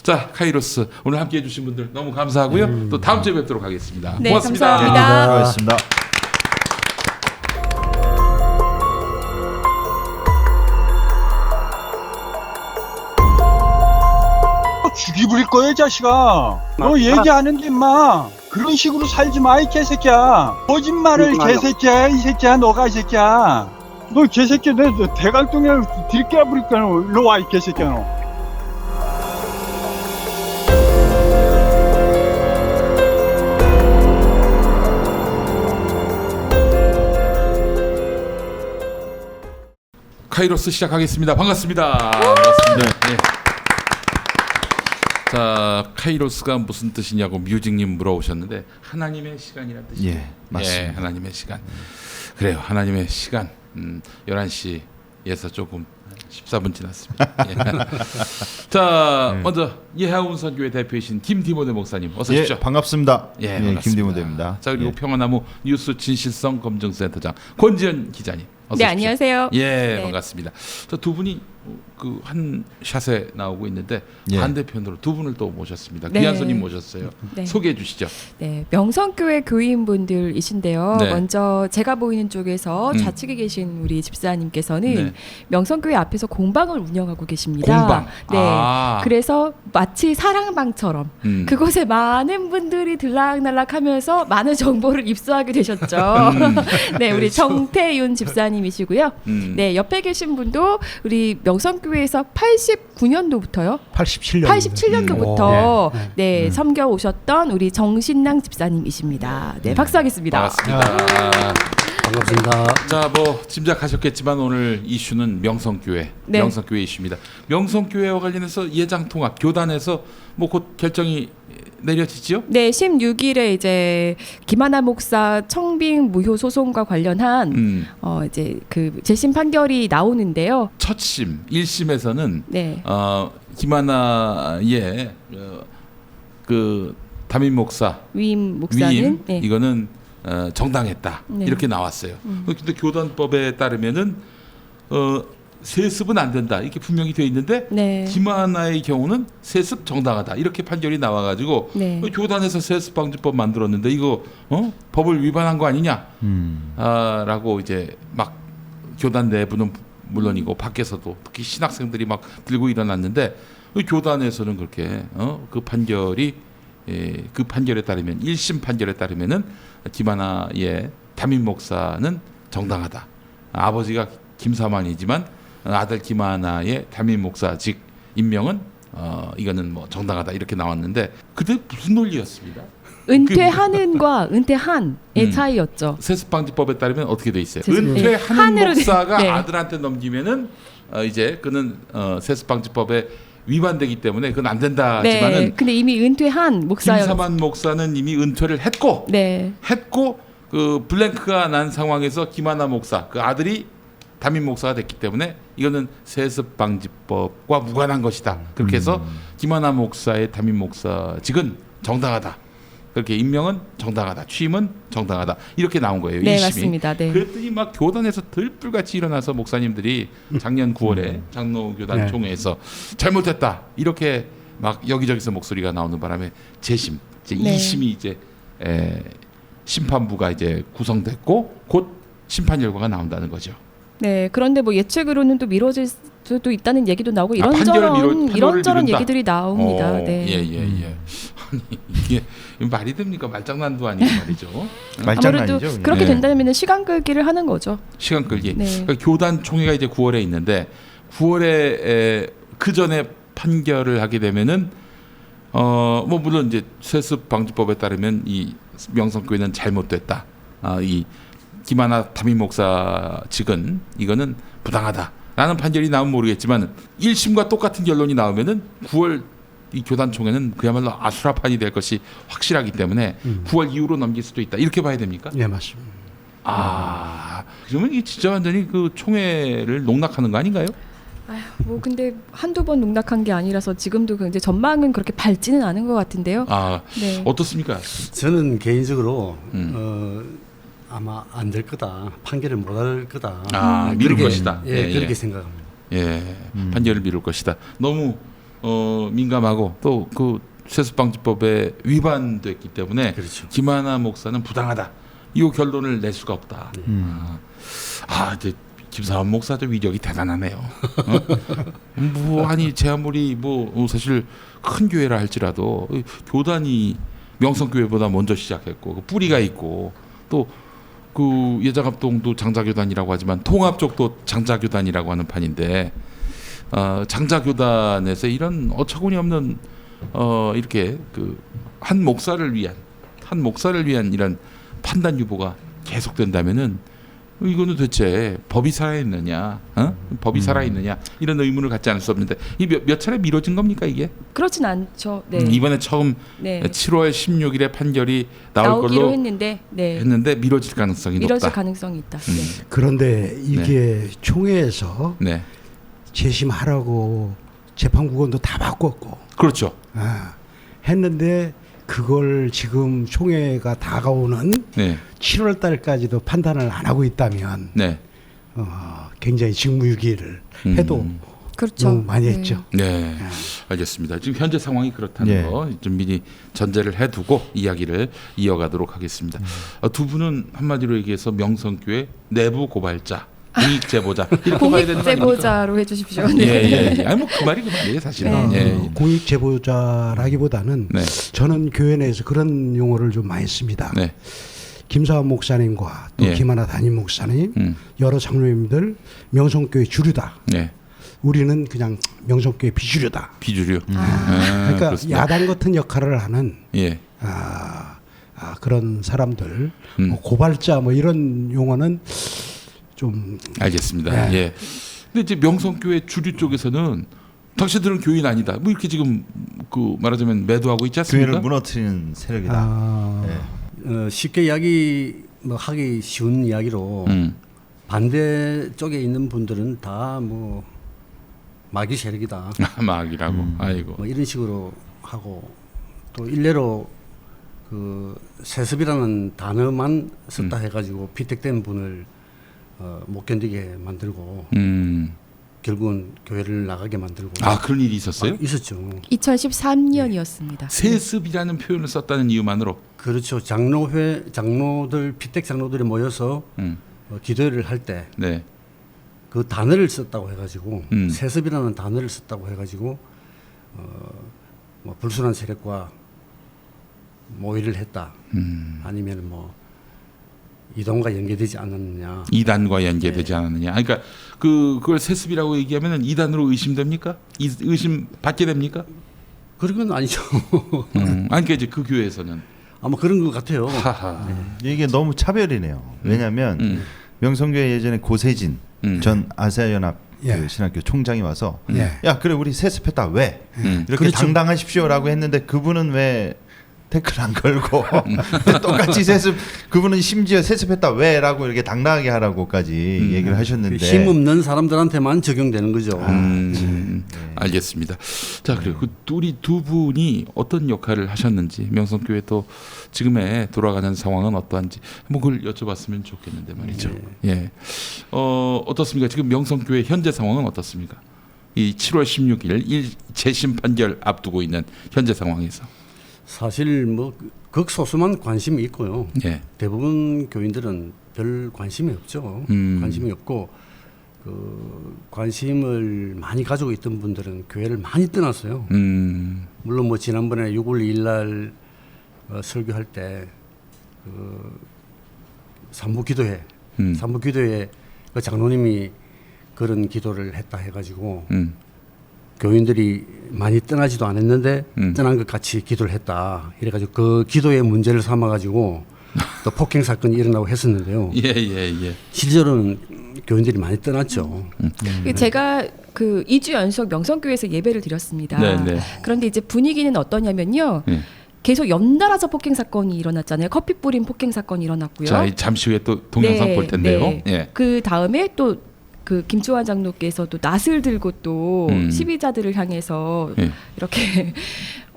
자, 카이로스 오늘 함께해 주신 분들 너무 감사하고요. 또 다음 주에 뵙도록 하겠습니다. 네, 고맙습니다. 감사합니다. 고맙습니다. 죽이 부릴 거야, 이 자식아. 너 얘기하는데 임마 그런 식으로 살지 마, 이 개새끼야. 거짓말을 개새끼야, 이 새끼야. 너가 이 새끼야. 너 개새끼야, 내 대갈통에 들깨 부릴 거야. 일로 와, 이 개새끼야. 너. 카이로스 시작하겠습니다. 반갑습니다. 반갑습니다. 네. 자, 카이로스가 무슨 뜻이냐고 뮤직님 물어보셨는데 하나님의 시간이라는 뜻이에요. 예, 맞습니다. 예, 하나님의 시간. 그래요. 하나님의 시간. 11시에서 조금 14분 지났습니다. 예. 자, 먼저 예하운 선교회 대표이신 김디모데 목사님 어서 오십시오. 예, 반갑습니다. 예, 예, 김디모데입니다. 자, 그리고 예. 평화나무 뉴스 진실성 검증센터장 권지연 기자님. 어서 네, 오십시오. 안녕하세요. 예, 네. 반갑습니다. 저 두 분이 그 한 샷에 나오고 있는데 예. 반대편으로 두 분을 또 모셨습니다. 네. 귀한 손님 모셨어요. 네. 소개해 주시죠. 네, 명성교회 교인분들이신데요. 네. 먼저 제가 보이는 쪽에서 좌측에 계신 우리 집사님께서는 네. 명성교회 앞에서 공방을 운영하고 계십니다. 공방. 네. 아. 그래서 마치 사랑방처럼 음. 그곳에 많은 분들이 들락날락하면서 많은 정보를 입수하게 되셨죠. 네, 우리 정태윤 집사님이시고요. 네, 옆에 계신 분도 우리 명성교회에서 89년도부터요. 87년. 87년도부터 네, 섬겨 오셨던 우리 정신랑 집사님이십니다. 네, 박수하겠습니다. 반갑습니다. 반갑습니다. 자, 뭐 짐작하셨겠지만 오늘 이슈는 명성교회, 네. 명성교회 이슈입니다. 명성교회와 관련해서 예장 통합 교단에서 뭐 곧 결정이 내려지지요? 네, 16일에 이제 김하나 목사 청빙 무효 소송과 관련한 이제 그 재심 판결이 나오는데요. 첫심 1심에서는 네. 김하나의 그 담임 목사 위임 목사는 위임 네. 이거는 정당했다 네. 이렇게 나왔어요. 근데 교단법에 따르면은 세습은 안 된다 이렇게 분명히 되어 있는데 네. 김하나의 경우는 세습 정당하다 이렇게 판결이 나와가지고 네. 교단에서 세습 방지법 만들었는데 이거 법을 위반한 거 아니냐? 라고 이제 막 교단 내부는 물론이고 밖에서도 특히 신학생들이 막 들고 일어났는데 교단에서는 그렇게 그 판결이 그 판결에 따르면 1심 판결에 따르면은 김하나의 담임 목사는 정당하다. 아버지가 김사만이지만 아들 김하나의 담임 목사직 임명은 이거는 뭐 정당하다 이렇게 나왔는데 그때 무슨 논리였습니다? 은퇴하는과 은퇴한의 차이였죠. 세습방지법에 따르면 어떻게 돼 있어요? 죄송해요. 은퇴하는 한으로 목사가 네. 아들한테 넘기면은 이제 그는 세습방지법에 위반되기 때문에 그건 안 된다지만은 네. 근데 이미 은퇴한 목사였. 김사만 목사는 이미 은퇴를 했고 네. 그 블랭크가 난 상황에서 김하나 목사 그 아들이 담임 목사가 됐기 때문에 이거는 세습방지법과 무관한 것이다. 그렇게 해서 김하나 목사의 담임 목사직은 정당하다. 그렇게 임명은 정당하다. 취임은 정당하다. 이렇게 나온 거예요. 네, 1심이. 맞습니다. 네. 그랬더니 막 교단에서 들불같이 일어나서 목사님들이 작년 9월에 장로교단 총회에서 잘못했다. 이렇게 막 여기저기서 목소리가 나오는 바람에 재심, 이제 네. 2심이 이제 심판부가 이제 구성됐고 곧 심판 결과가 나온다는 거죠. 네, 그런데 뭐 예측으로는 또 미뤄질 수도 있다는 얘기도 나오고 판결을 이런저런 미룬다? 얘기들이 나옵니다. 네. 예. 아니 이게 말이 됩니까? 말장난도 아니고 말이죠. 말장난이죠. 아무래도 그렇게 네. 된다면 시간 끌기를 하는 거죠. 시간 끌기. 네. 그러니까 교단 총회가 이제 9월에 있는데 9월에 그 전에 판결을 하게 되면은 뭐 물론 이제 세습 방지법에 따르면 이 명성교회는 잘못됐다. 이 김하나 담임 목사 측은 이거는 부당하다라는 판결이 나오면 모르겠지만 1심과 똑같은 결론이 나오면은 9월 이 교단 총회는 그야말로 아수라판이 될 것이 확실하기 때문에 9월 이후로 넘길 수도 있다. 이렇게 봐야 됩니까? 네, 맞습니다. 그러면 이게 진짜 완전히 그 총회를 농락하는 거 아닌가요? 뭐 근데 한두 번 농락한 게 아니라서 지금도 이제 전망은 그렇게 밝지는 않은 것 같은데요. 네. 어떻습니까? 저는 개인적으로 아마 안 될 거다. 판결을 못 할 거다. 미룰 그렇게, 것이다. 예, 그렇게 생각합니다. 판결을 미룰 것이다. 너무 민감하고 또 그 세습방지법에 위반됐기 때문에 그렇죠. 김하나 목사는 부당하다. 이 결론을 낼 수가 없다. 이제 김사원 목사도 위력이 대단하네요. 뭐 아니 제 아무리 뭐 사실 큰 교회라 할지라도 교단이 명성교회보다 먼저 시작했고 그 뿌리가 있고 또 그 예장합동도 장자교단이라고 하지만 통합 쪽도 장자교단이라고 하는 판인데 장자교단에서 이런 어처구니 없는 이렇게 그 한 목사를 위한 이런 판단 유보가 계속된다면은 이거는 대체 법이 살아있느냐, 법이 살아있느냐 이런 의문을 갖지 않을 수 없는데 이 몇 차례 미뤄진 겁니까 이게? 그렇진 않죠. 네. 이번에 처음 네. 7월 16일에 판결이 나올 나오기로 걸로 했는데 미뤄질 가능성이 미뤄질 높다. 가능성이 있다. 네. 그런데 이게 총회에서 네, 재심하라고 재판구건도 다 바꿨고 그렇죠. 했는데 그걸 지금 총회가 다가오는 네, 7월 달까지도 판단을 안 하고 있다면 네, 굉장히 직무유기를 해도 그렇죠. 너무 많이 네. 했죠. 네, 알겠습니다. 지금 현재 상황이 그렇다는 예. 거 좀 미리 전제를 해두고 이야기를 이어가도록 하겠습니다. 두 분은 한마디로 얘기해서 명성교회 내부 고발자, 공익 제보자 이렇게 봐야 되는 거 아닙니까? 공익제보자로 해주십시오. 예, 예, 예. 아니 뭐그 말이 그 말이에요, 사실은. 네. 예, 예. 공익 제보자라기보다는 네, 저는 교회 내에서 그런 용어를 좀 많이 씁니다. 네, 김사원 목사님과 또 예. 김하나 담임 목사님, 여러 장로님들 명성교회 주류다. 네. 우리는 그냥 명성교회 비주류다. 비주류. 그러니까 그렇습니다. 야당 같은 역할을 하는 예, 그런 사람들, 뭐 음. 고발자 뭐 이런 용어는 좀 알겠습니다. 네. 예. 근데 이제 명성교회 주류 쪽에서는 당신들은 교인 아니다. 뭐 이렇게 지금 그 말하자면 매도하고 있지 않습니까? 교회를 무너뜨리는 세력이다. 예. 쉽게 이야기 뭐 하기 쉬운 이야기로 반대 쪽에 있는 분들은 다 뭐 마귀 세력이다. 마귀라고. 아이고. 뭐 이런 식으로 하고 또 일례로 그 세습이라는 단어만 썼다 해가지고 피택된 분을 못 견디게 만들고 결국은 교회를 나가게 만들고 그런 일이 있었어요? 있었죠. 2013년이었습니다. 세습이라는 표현을 썼다는 이유만으로. 그렇죠. 장로들 피택 장로들이 모여서 기도회를 할 때 네. 그 단어를 썼다고 해가지고 음. 세습이라는 단어를 썼다고 해가지고 뭐 불순한 세력과 모의를 했다. 아니면 뭐 이동과 연계되지 않았느냐. 이단과 연계되지 않았느냐. 그러니까 그걸 세습이라고 얘기하면은 이단으로 의심됩니까? 의심 받게 됩니까? 그런 건 아니죠. 아니 그러니까 이제 그 교회에서는 아마 그런 것 같아요. 하하. 이게 너무 차별이네요. 왜냐하면 명성교회 예전에 고세진 전 아시아연합 예. 그 신학교 총장이 와서 예. 야 그래 우리 세습했다 왜 이렇게 그렇죠. 당당하십시오라고 했는데 그분은 왜 태클 안 걸고 똑같이 세습 그분은 심지어 세습했다 왜라고 이렇게 당당하게 하라고까지 얘기를 하셨는데 힘 없는 사람들한테만 적용되는 거죠. 알겠습니다. 자, 그리고 우리 두 분이 어떤 역할을 하셨는지 명성교회 또 지금의 돌아가는 상황은 어떠한지 뭐 그걸 여쭤봤으면 좋겠는데 말이죠. 예, 어떻습니까? 지금 명성교회 현재 상황은 어떻습니까? 이 7월 16일 재심 판결 앞두고 있는 현재 상황에서. 사실 뭐 극소수만 관심이 있고요. 예. 대부분 교인들은 별 관심이 없죠. 관심이 없고 그 관심을 많이 가지고 있던 분들은 교회를 많이 떠났어요. 물론 뭐 지난번에 6월 2일 날 설교할 때 그 산부 기도회, 산부 기도회 그 장로님이 그런 기도를 했다 해가지고 교인들이 많이 떠나지도 않았는데 떠난 것 같이 기도를 했다. 이래가지고 그 기도의 문제를 삼아가지고 또 폭행 사건이 일어나고 했었는데요. 예. 실제로는 교인들이 많이 떠났죠. 제가 그 2주 연속 명성교회에서 예배를 드렸습니다. 네. 그런데 이제 분위기는 어떠냐면요. 계속 연달아서 폭행 사건이 일어났잖아요. 커피 뿌린 폭행 사건이 일어났고요. 자, 잠시 후에 또 동영상 볼 텐데요. 네. 예. 그 다음에 또 그 김초환 장로께서 또 낫을 들고 또 시비자들을 향해서 이렇게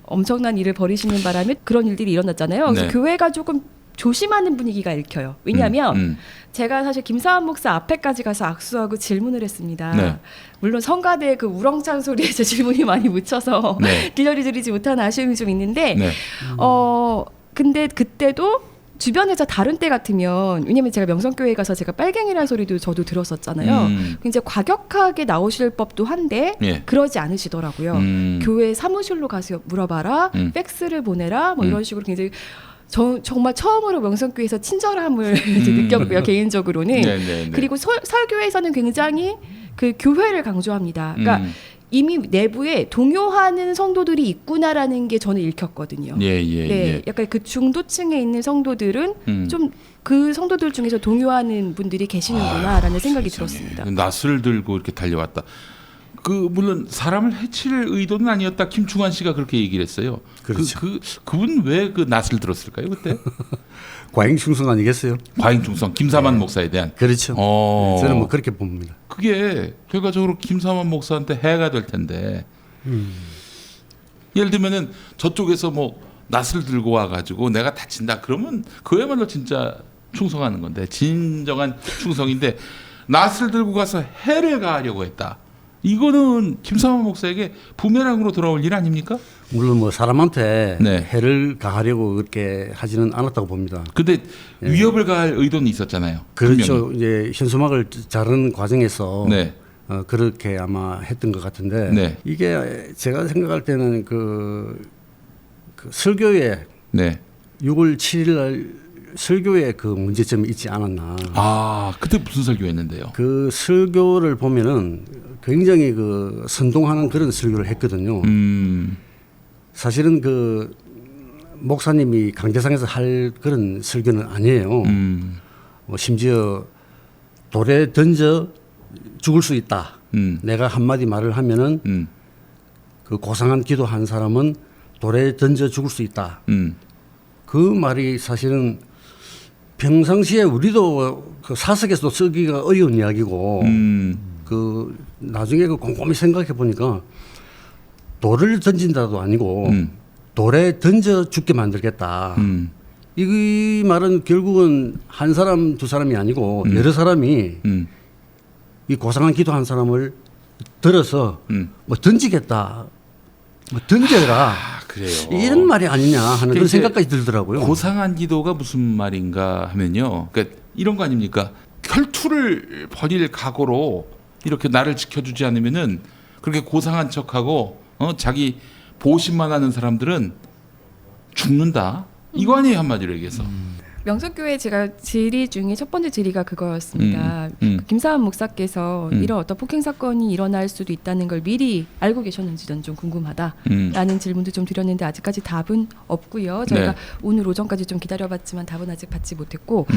엄청난 일을 벌이시는 바람에 그런 일들이 일어났잖아요. 그래서 네. 교회가 조금 조심하는 분위기가 읽혀요. 왜냐하면 제가 사실 김사환 목사 앞에까지 가서 악수하고 질문을 했습니다. 네. 물론 성가대의 그 우렁찬 소리에 제 질문이 많이 묻혀서 네. 딜러리 드리지 못하는 아쉬움이 좀 있는데 네. 근데 그때도 주변에서 다른 때 같으면 왜냐면 제가 명성교회 가서 제가 빨갱이라는 소리도 저도 들었었잖아요. 굉장히 과격하게 나오실 법도 한데 예. 그러지 않으시더라고요. 교회 사무실로 가서 물어봐라, 팩스를 보내라, 뭐 이런 식으로 굉장히 정말 처음으로 명성교회에서 친절함을 이제 느꼈고요, 개인적으로는. 네네네. 그리고 설교에서는 굉장히 그 교회를 강조합니다. 그러니까 이미 내부에 동요하는 성도들이 있구나라는 게 저는 읽혔거든요. 예. 네, 약간 그 중도층에 있는 성도들은 좀 그 성도들 중에서 동요하는 분들이 계시는구나라는 생각이 들었습니다. 낫을 들고 이렇게 달려왔다. 물론 사람을 해칠 의도는 아니었다. 김충환 씨가 그렇게 얘기를 했어요. 그렇죠. 그분 왜 그 낫을 들었을까요 그때? 과잉충성 아니겠어요? 과잉충성 김사만 목사에 대한. 그렇죠. 저는 뭐 그렇게 봅니다. 그게 결과적으로 김사만 목사한테 해가 될 텐데. 예를 들면은 저쪽에서 뭐 낫을 들고 와가지고 내가 다친다 그러면 그야말로 진짜 충성하는 건데 진정한 충성인데 낫을 들고 가서 해를 가하려고 했다. 이거는 김사만 목사에게 부메랑으로 돌아올 일 아닙니까? 물론 뭐 사람한테 네. 해를 가하려고 그렇게 하지는 않았다고 봅니다. 근데 위협을 가할 의도는 있었잖아요. 그렇죠. 분명히. 이제 현수막을 자르는 과정에서 네. 그렇게 아마 했던 것 같은데 네. 이게 제가 생각할 때는 그 설교에 네. 6월 7일 날 설교에 그 문제점이 있지 않았나. 아 그때 무슨 설교했는데요? 그 설교를 보면은 굉장히 그 선동하는 그런 설교를 했거든요. 사실은 그 목사님이 강대상에서 할 그런 설교는 아니에요. 뭐 심지어 돌에 던져 죽을 수 있다. 내가 한마디 말을 하면은 그 고상한 기도한 사람은 돌에 던져 죽을 수 있다. 그 말이 사실은 평상시에 우리도 그 사석에서도 쓰기가 어려운 이야기고 그 나중에 그 곰곰이 생각해 보니까 돌을 던진다도 아니고 돌에 던져 죽게 만들겠다. 이 말은 결국은 한 사람 두 사람이 아니고 여러 사람이 이 고상한 기도한 사람을 들어서 뭐 던지겠다. 뭐 던져라. 그래요. 이런 말이 아니냐 하는 그런 생각까지 들더라고요. 고상한 기도가 무슨 말인가 하면요. 그러니까 이런 거 아닙니까? 혈투를 벌일 각오로 이렇게 나를 지켜주지 않으면은 그렇게 고상한 척하고 자기 보신만 하는 사람들은 죽는다. 이거 아니에요 한마디로 얘기해서. 명성교회 제가 질의 중에 첫 번째 질의가 그거였습니다. 김사환 목사께서 이런 어떤 폭행 사건이 일어날 수도 있다는 걸 미리 알고 계셨는지는 좀 궁금하다라는 질문도 좀 드렸는데 아직까지 답은 없고요. 저희가 네. 오늘 오전까지 좀 기다려봤지만 답은 아직 받지 못했고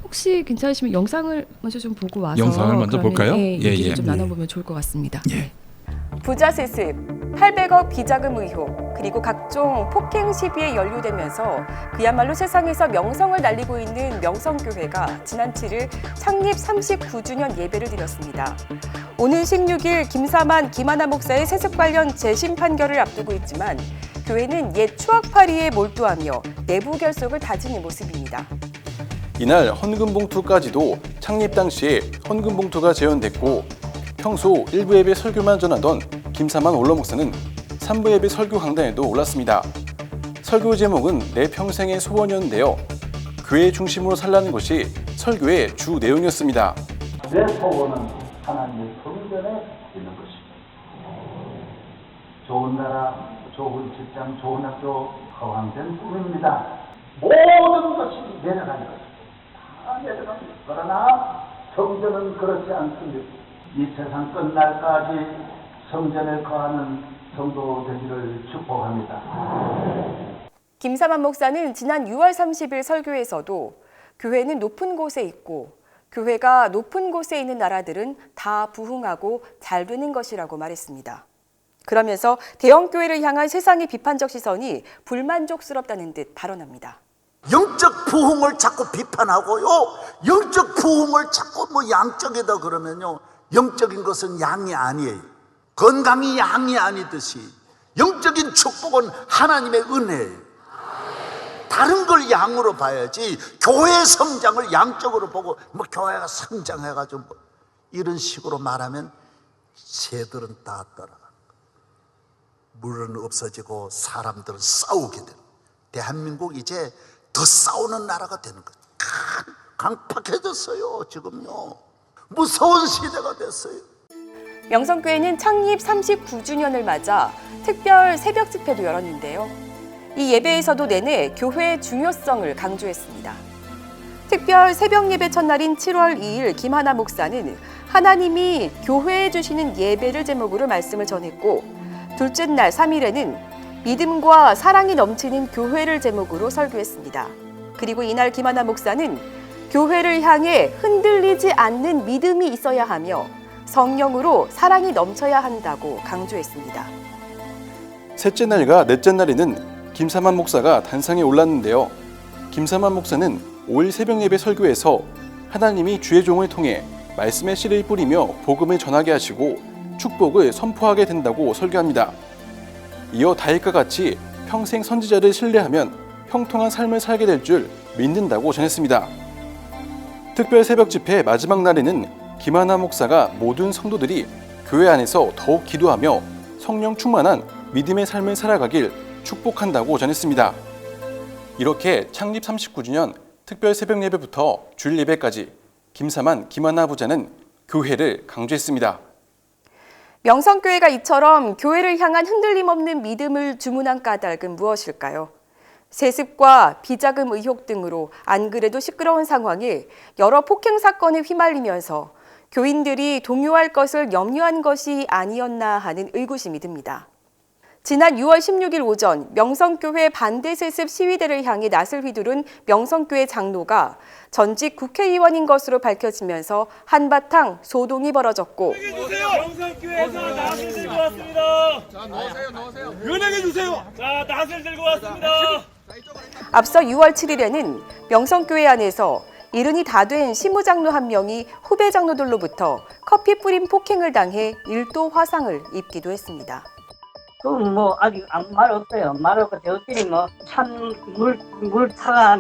혹시 괜찮으시면 영상을 먼저 좀 보고 와서 영상을 먼저 볼까요? 네, 얘기를 예. 좀 나눠보면 좋을 것 같습니다. 네. 부자 세습, 800억 비자금 의혹, 그리고 각종 폭행 시비에 연루되면서 그야말로 세상에서 명성을 날리고 있는 명성교회가 지난 7일 창립 39주년 예배를 드렸습니다. 오는 16일 김사만, 김하나 목사의 세습 관련 재심 판결을 앞두고 있지만 교회는 옛 추억팔이에 몰두하며 내부 결속을 다지는 모습입니다. 이날 헌금봉투까지도 창립 당시에 헌금봉투가 재현됐고 평소 1부 예배 설교만 전하던 김사만 원로 목사는 3부 예배 설교 강단에도 올랐습니다. 설교 제목은 내 평생의 소원이었는데요. 교회 중심으로 살라는 것이 설교의 주 내용이었습니다. 내 소원은 하나님의 성전에 있는 것입니다. 좋은 나라, 좋은 직장, 좋은 학교, 허황된 꿈입니다. 모든 것이 내려가는 것입니다. 다 내려갑니다. 그러나 성전은 그렇지 않습니다. 이 세상 끝날까지 성전에 거하는 성도 되기를 축복합니다. 김사만 목사는 지난 6월 30일 설교에서도 교회는 높은 곳에 있고 교회가 높은 곳에 있는 나라들은 다 부흥하고 잘 되는 것이라고 말했습니다. 그러면서 대형교회를 향한 세상의 비판적 시선이 불만족스럽다는 듯 발언합니다. 영적 부흥을 자꾸 비판하고요. 영적 부흥을 자꾸 뭐 양적이다 그러면요. 영적인 것은 양이 아니에요. 건강이 양이 아니듯이 영적인 축복은 하나님의 은혜예요. 다른 걸 양으로 봐야지 교회 성장을 양적으로 보고 뭐 교회가 성장해가지고 뭐 이런 식으로 말하면 새들은 다 떠나가, 물은 없어지고 사람들은 싸우게 되는, 대한민국 이제 더 싸우는 나라가 되는 거예요. 강팍해졌어요. 지금요 무서운 시대가 됐어요. 명성교회는 창립 39주년을 맞아 특별 새벽 집회도 열었는데요. 이 예배에서도 내내 교회의 중요성을 강조했습니다. 특별 새벽 예배 첫날인 7월 2일 김하나 목사는 하나님이 교회에 주시는 예배를 제목으로 말씀을 전했고, 둘째 날 3일에는 믿음과 사랑이 넘치는 교회를 제목으로 설교했습니다. 그리고 이날 김하나 목사는 교회를 향해 흔들리지 않는 믿음이 있어야 하며 성령으로 사랑이 넘쳐야 한다고 강조했습니다. 셋째 날과 넷째 날에는 김삼환 목사가 단상에 올랐는데요. 김삼환 목사는 5일 새벽 예배 설교에서 하나님이 주의 종을 통해 말씀의 씨를 뿌리며 복음을 전하게 하시고 축복을 선포하게 된다고 설교합니다. 이어 다윗과 같이 평생 선지자를 신뢰하면 형통한 삶을 살게 될 줄 믿는다고 전했습니다. 특별 새벽 집회 마지막 날에는 김하나 목사가 모든 성도들이 교회 안에서 더욱 기도하며 성령 충만한 믿음의 삶을 살아가길 축복한다고 전했습니다. 이렇게 창립 39주년 특별 새벽 예배부터 주일 예배까지 김삼환, 김하나 부자는 교회를 강조했습니다. 명성교회가 이처럼 교회를 향한 흔들림 없는 믿음을 주문한 까닭은 무엇일까요? 세습과 비자금 의혹 등으로 안 그래도 시끄러운 상황에 여러 폭행 사건에 휘말리면서 교인들이 동요할 것을 염려한 것이 아니었나 하는 의구심이 듭니다. 지난 6월 16일 오전 명성교회 반대 세습 시위대를 향해 낫을 휘두른 명성교회 장로가 전직 국회의원인 것으로 밝혀지면서 한바탕 소동이 벌어졌고, 명성교회에서 낫을 들고 왔습니다. 자, 넣으세요. 연행해 주세요. 자, 낫을 들고 왔습니다. 앞서 6월 7일에는 명성교회 안에서 이른이 다 된 시무장로 한 명이 후배 장로들로부터 커피 뿌린 폭행을 당해 1도 화상을 입기도 했습니다. 그건 뭐 아직 아무 말 없어요. 말 없고 저들이 뭐 참 물타가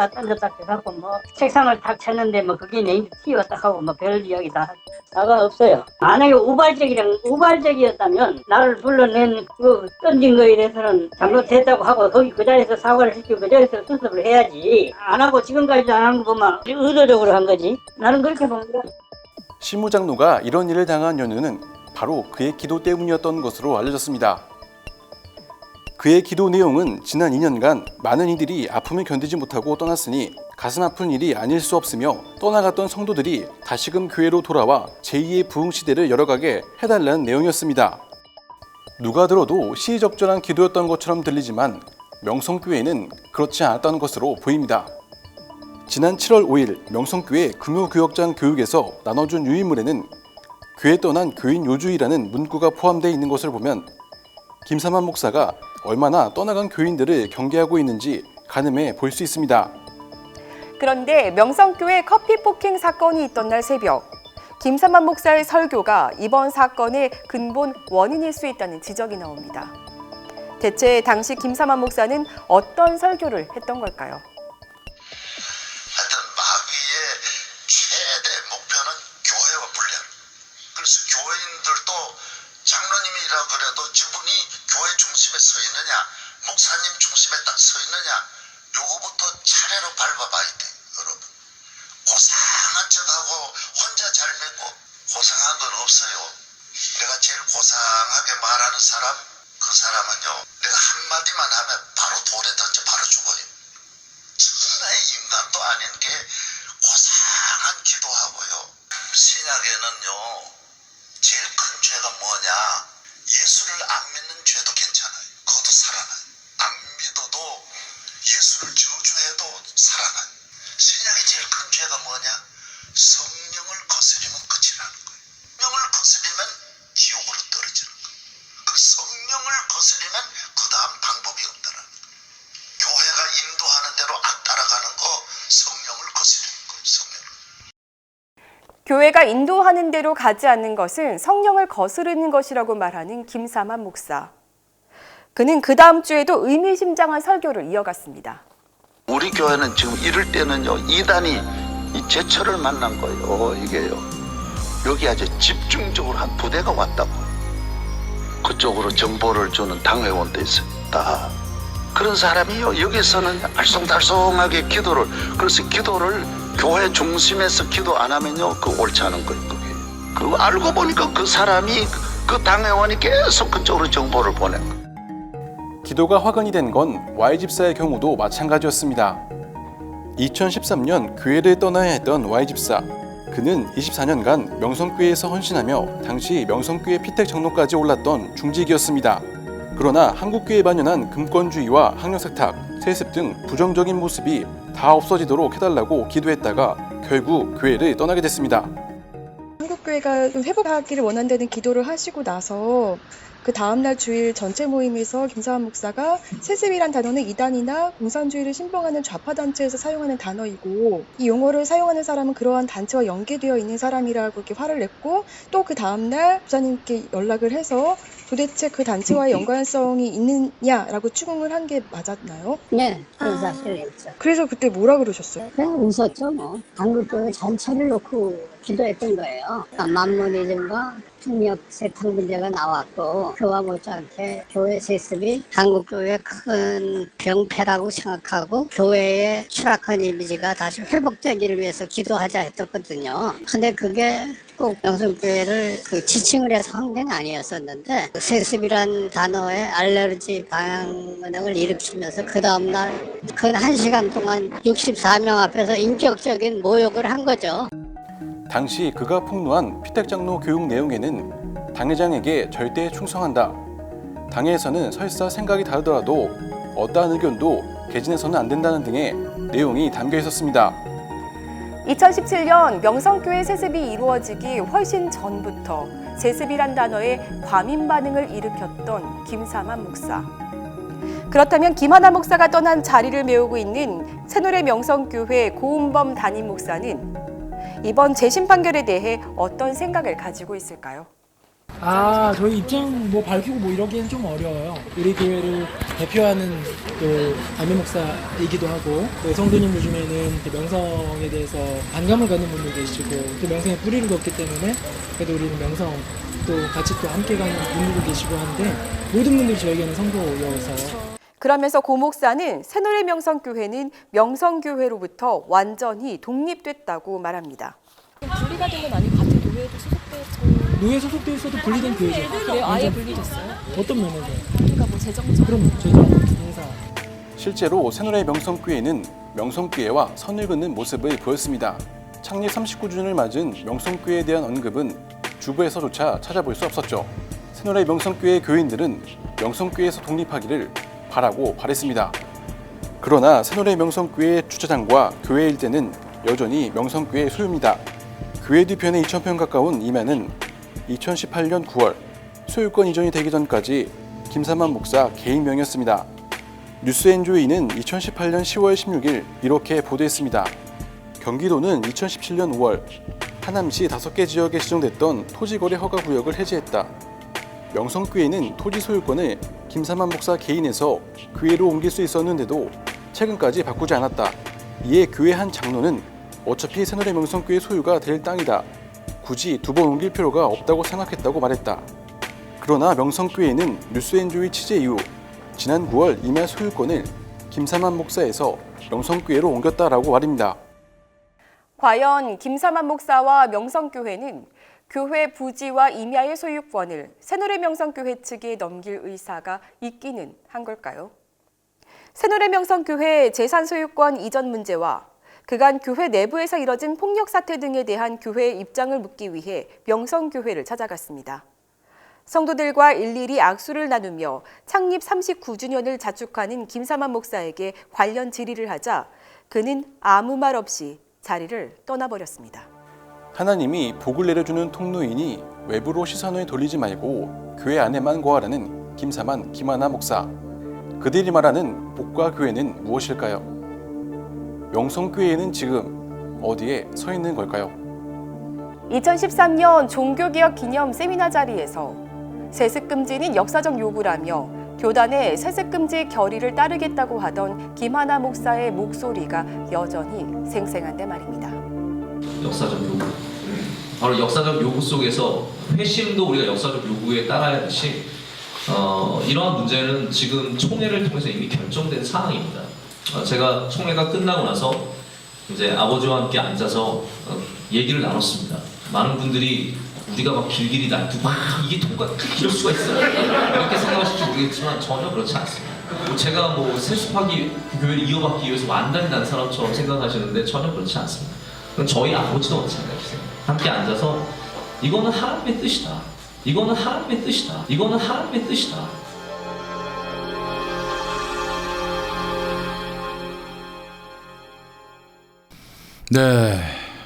던졌다 해갖고 뭐 책상을 탁 쳤는데 뭐 그게 내 튀었다 하고 뭐 별 이야기 다 나가 없어요. 만약에 우발적이었다면 나를 불러낸 그 던진 거에 대해서는 잘못됐다고 하고 거기 그 자리에서 사과를 시키고 그 자리에서 수습을 해야지. 안 하고 지금까지도 안 한 거 보면 의도적으로 한 거지. 나는 그렇게 봅니다. 시무장로가 이런 일을 당한 연유는 바로 그의 기도 때문이었던 것으로 알려졌습니다. 그의 기도 내용은 지난 2년간 많은 이들이 아픔을 견디지 못하고 떠났으니 가슴 아픈 일이 아닐 수 없으며 떠나갔던 성도들이 다시금 교회로 돌아와 제2의 부흥 시대를 열어가게 해달라는 내용이었습니다. 누가 들어도 시의적절한 기도였던 것처럼 들리지만 명성교회는 그렇지 않았다는 것으로 보입니다. 지난 7월 5일 명성교회 금요교역장 교육에서 나눠준 유인물에는 교회 떠난 교인 요주이라는 문구가 포함되어 있는 것을 보면 김삼환 목사가 얼마나 떠나간 교인들을 경계하고 있는지 가늠해 볼 수 있습니다. 그런데 명성교회 커피 폭행 사건이 있던 날 새벽, 김삼환 목사의 설교가 이번 사건의 근본 원인일 수 있다는 지적이 나옵니다. 대체 당시 김삼환 목사는 어떤 설교를 했던 걸까요? 하여튼 마귀의 최대 목표는 교회와 분열. 그래서 교인들도 장로님이라 그래도 저분이 교회 중심에 서 있느냐, 목사님 중심에 딱 서 있느냐, 요거부터 차례로 밟아봐야 돼, 여러분. 고상한 척하고 혼자 잘 맺고 고상한 건 없어요. 내가 제일 고상하게 말하는 사람, 그 사람은요, 내가 한마디만 하면 바로 돌에 던져 바로 죽어요. 천하의 인간도 아닌 게 고상한 기도하고요. 신약에는요, 제일 큰 죄가 뭐냐? 예수를 안 믿는 죄도 괜찮아요. 그것도 살아나요. 안 믿어도 예수를 저주해도 살아나요. 신약의 제일 큰 죄가 뭐냐? 성령을 거스리면 끝이라는 거예요. 성령을 거스리면 지옥으로 떨어지는 거예요. 그 성령을 거스리면 그 다음 방법이 없다는 거예요. 교회가 인도하는 대로 안 따라가는 거 성령을 거스리는 거예요. 성령을. 교회가 인도하는 대로 가지 않는 것은 성령을 거스르는 것이라고 말하는 김삼환 목사. 그는 그 다음 주에도 의미심장한 설교를 이어갔습니다. 우리 교회는 지금 이럴 때는요, 이단이 이 제철을 만난 거예요. 이게요. 여기 아주 집중적으로 한 부대가 왔다고. 그쪽으로 정보를 주는 당회원도 있었다. 그런 사람이요, 여기서는 알쏭달쏭하게 기도를, 그래서 기도를 교회 중심에서 기도 안 하면요, 그 옳지 않은 거예요. 그거 알고 보니까 그 사람이, 그 당회원이 계속 그쪽으로 정보를 보낸 거예요. 기도가 화근이 된 건 Y집사의 경우도 마찬가지였습니다. 2013년 교회를 떠나야 했던 Y집사. 그는 24년간 명성교회에서 헌신하며 당시 명성교회 피택 장로까지 올랐던 중직이었습니다. 그러나 한국교회에 만연한 금권주의와 학력세탁, 세습 등 부정적인 모습이 다 없어지도록 해달라고 기도했다가 결국 교회를 떠나게 됐습니다. 한국교회가 좀 회복하기를 원한다는 기도를 하시고 나서 그 다음날 주일 전체 모임에서 김사환 목사가 세습이란 단어는 이단이나 공산주의를 신봉하는 좌파단체에서 사용하는 단어이고, 이 용어를 사용하는 사람은 그러한 단체와 연계되어 있는 사람이라고 이렇게 화를 냈고, 또 그 다음날 목사님께 연락을 해서 도대체 그 단체와의 연관성이 있느냐라고 추궁을 한 게 맞았나요? 네, 그런 사실이 있죠. 그래서 그때 뭐라 그러셨어요? 그냥 웃었죠, 뭐. 한국교회 전체를 놓고 기도했던 거예요. 그러니까 만모니즘과 폭력 세탁 문제가 나왔고, 그와 못지않게 교회 세습이 한국교회의 큰 병폐라고 생각하고 교회의 추락한 이미지가 다시 회복되기를 위해서 기도하자 했었거든요. 근데 그게 꼭 명성교회를 지칭을 해서 한 게 아니었었는데, 세습이란 단어에 알레르기 반응을 일으키면서 그 다음날 그 1시간 동안 64명 앞에서 인격적인 모욕을 한 거죠. 당시 그가 폭로한 피택장로 교육 내용에는 당회장에게 절대 충성한다. 당회에서는 설사 생각이 다르더라도 어떠한 의견도 개진해서는 안 된다는 등의 내용이 담겨 있었습니다. 2017년 명성교회 세습이 이루어지기 훨씬 전부터 세습이란 단어에 과민 반응을 일으켰던 김삼환 목사. 그렇다면 김하나 목사가 떠난 자리를 메우고 있는 새노래 명성교회 고은범 담임 목사는 이번 재심 판결에 대해 어떤 생각을 가지고 있을까요? 저희 입장 밝히고 이러기엔 좀 어려워요. 우리 교회를 대표하는 또 담임 목사이기도 하고, 또 성도님들 중에는 명성에 대해서 반감을 갖는 분도 계시고, 또 명성에 뿌리를 뒀기 때문에 그래도 우리는 명성 또 같이 또 함께 가는 분들도 계시고 한데, 모든 분들이 저에게는 성도여서. 그러면서 고 목사는 새노래 명성교회는 명성교회로부터 완전히 독립됐다고 말합니다. 분리가 된 건 아니고 같은 교회에도 소속됐고. 노예 소속돼 있어도 분리된 교회죠. 그래요? 아예 분리됐어요? 어떤 면에서? 그러니까 재정적. 그럼 재정, 인사. 실제로 새노래 명성교회는 명성교회와 선을 긋는 모습을 보였습니다. 창립 39주년을 맞은 명성교회에 대한 언급은 주부에서조차 찾아볼 수 없었죠. 새노래 명성교회 교인들은 명성교회에서 독립하기를 바라고 바랬습니다. 그러나 새노래 명성교회 주차장과 교회 일대는 여전히 명성교회 소유입니다. 교회 뒤편에 2,000평 가까운 임야는 2018년 9월 소유권 이전이 되기 전까지 김삼환 목사 개인 명이었습니다. 뉴스엔조이는 2018년 10월 16일 이렇게 보도했습니다. 경기도는 2017년 5월 하남시 5개 지역에 지정됐던 토지거래 허가구역을 해제했다. 명성교회는 토지 소유권을 김삼환 목사 개인에서 교회로 옮길 수 있었는데도 최근까지 바꾸지 않았다. 이에 교회 한 장로는 어차피 새노래 명성교회 소유가 될 땅이다. 굳이 2번 옮길 필요가 없다고 생각했다고 말했다. 그러나 명성교회는 뉴스엔조이 취재 이후 지난 9월 임야 소유권을 김삼환 목사에서 명성교회로 옮겼다라고 말입니다. 과연 김삼환 목사와 명성교회는 교회 부지와 임야의 소유권을 새노래 명성교회 측에 넘길 의사가 있기는 한 걸까요? 새노래 명성교회 재산 소유권 이전 문제와 그간 교회 내부에서 이뤄진 폭력 사태 등에 대한 교회의 입장을 묻기 위해 명성교회를 찾아갔습니다. 성도들과 일일이 악수를 나누며 창립 39주년을 자축하는 김삼환 목사에게 관련 질의를 하자 그는 아무 말 없이 자리를 떠나버렸습니다. 하나님이 복을 내려주는 통로이니 외부로 시선을 돌리지 말고 교회 안에만 거하라는 김삼환, 김하나 목사. 그들이 말하는 복과 교회는 무엇일까요? 명성교회는 지금 어디에 서 있는 걸까요? 2013년 종교개혁 기념 세미나 자리에서 세습 금지는 역사적 요구라며 교단의 세습금지 결의를 따르겠다고 하던 김하나 목사의 목소리가 여전히 생생한데 말입니다. 역사적 요구. 바로 역사적 요구 속에서 회심도 우리가 역사적 요구에 따라야 하듯이 이러한 문제는 지금 총회를 통해서 이미 결정된 사항입니다. 제가 총회가 끝나고 나서 이제 아버지와 함께 앉아서 얘기를 나눴습니다. 많은 분들이 우리가 막 길길이 날두고 이게 통과 이럴 수가 있어요. 이렇게 생각하실지 모르겠지만 전혀 그렇지 않습니다. 제가 뭐 세습하기 교회를 이어받기 위해서 완단이 난 사람처럼 생각하시는데 전혀 그렇지 않습니다. 그건 저희 아버지도 마찬가지세요. 함께 앉아서 이거는 하나님의 뜻이다. 이거는 하나님의 뜻이다. 이거는 하나님의 뜻이다. 네,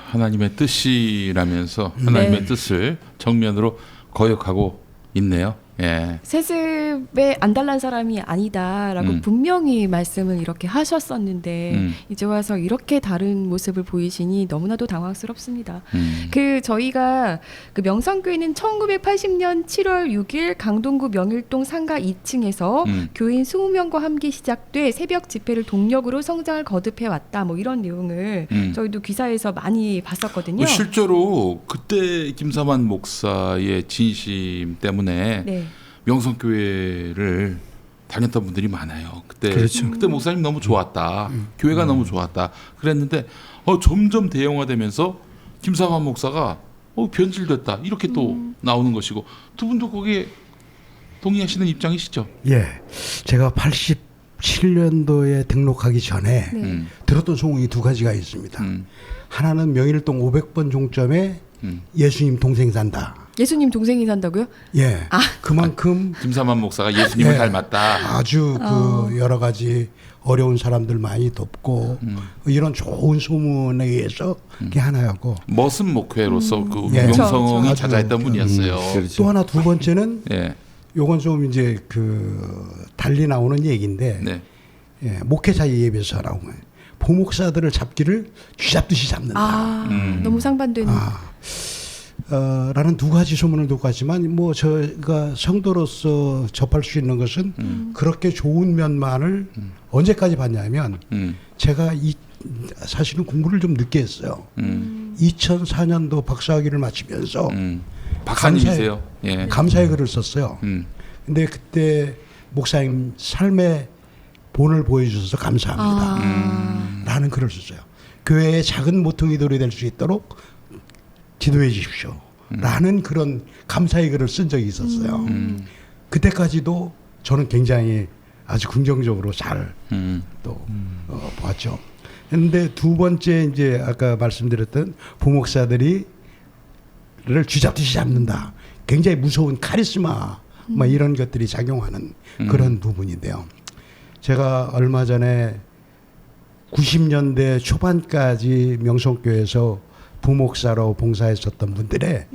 하나님의 뜻이라면서 하나님의 네. 뜻을 정면으로 거역하고 있네요. 예. 세습에 안달난 사람이 아니다라고 분명히 말씀을 이렇게 하셨었는데 이제 와서 이렇게 다른 모습을 보이시니 너무나도 당황스럽습니다. 저희가 그 명성교회는 1980년 7월 6일 강동구 명일동 상가 2층에서 교인 20명과 함께 시작돼 새벽 집회를 동력으로 성장을 거듭해 왔다. 뭐 이런 내용을 저희도 기사에서 많이 봤었거든요. 실제로 그때 김사만 목사의 진심 때문에 네. 명성교회를 다녔던 분들이 많아요. 그때 목사님 너무 좋았다. 교회가 너무 좋았다. 그랬는데 점점 대형화되면서 김사만 목사가 변질됐다. 이렇게 또 나오는 것이고 두 분도 거기에 동의하시는 입장이시죠? 예, 제가 87년도에 등록하기 전에 들었던 소문이 두 가지가 있습니다. 하나는 명일동 500번 종점에 예수님 동생 산다. 예수님 동생이 산다고요? 예. 그만큼 김사만 목사가 예수님을 닮았다. 아주 여러 가지 어려운 사람들 많이 돕고 이런 좋은 소문에 의해서 그게 하나였고 머슴 목회로서 그 명성이 자자했던 분이었어요. 또 하나 두 번째는 요건 좀 이제 달리 나오는 얘기인데 목회자 예배서라고 부목사들을 잡기를 쥐잡듯이 잡는다. 너무 상반되는. 라는 두 가지 소문을 듣고 왔지만 뭐 저희가 성도로서 접할 수 있는 것은 그렇게 좋은 면만을 언제까지 봤냐면 제가 사실은 공부를 좀 늦게 했어요. 2004년도 박사학위를 마치면서 박사님이세요? 감사의 글을 썼어요. 근데 그때 목사님 삶의 본을 보여주셔서 감사합니다. 라는 글을 썼어요. 교회의 작은 모퉁이돌이 될 수 있도록 지도해 주십시오. 라는 그런 감사의 글을 쓴 적이 있었어요. 그때까지도 저는 굉장히 아주 긍정적으로 잘 또 봤죠. 그런데 두 번째 이제 아까 말씀드렸던 부목사들이 를 쥐잡듯이 잡는다. 굉장히 무서운 카리스마 뭐 이런 것들이 작용하는 그런 부분인데요. 제가 얼마 전에 90년대 초반까지 명성교회에서 부목사로 봉사했었던 분들의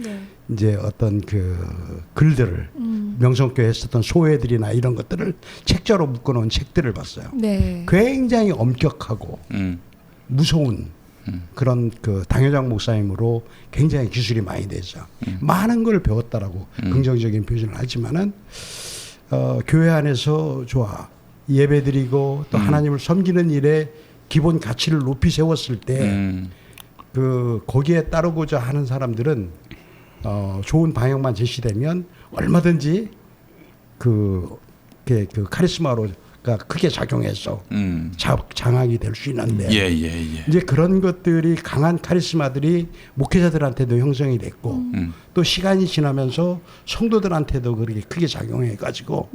이제 어떤 글들을 명성교회에 썼던 소회들이나 이런 것들을 책자로 묶어놓은 책들을 봤어요. 굉장히 엄격하고 무서운 그런 당회장 목사님으로 굉장히 기술이 많이 돼서 많은 걸 배웠다라고 긍정적인 표현을 하지만은 교회 안에서 예배드리고 또 하나님을 섬기는 일에 기본 가치를 높이 세웠을 때 거기에 따르고자 하는 사람들은 좋은 방향만 제시되면 얼마든지 카리스마로가 크게 작용해서 장악이 될 수 있는데 이제 그런 것들이 강한 카리스마들이 목회자들한테도 형성이 됐고 또 시간이 지나면서 성도들한테도 그렇게 크게 작용해 가지고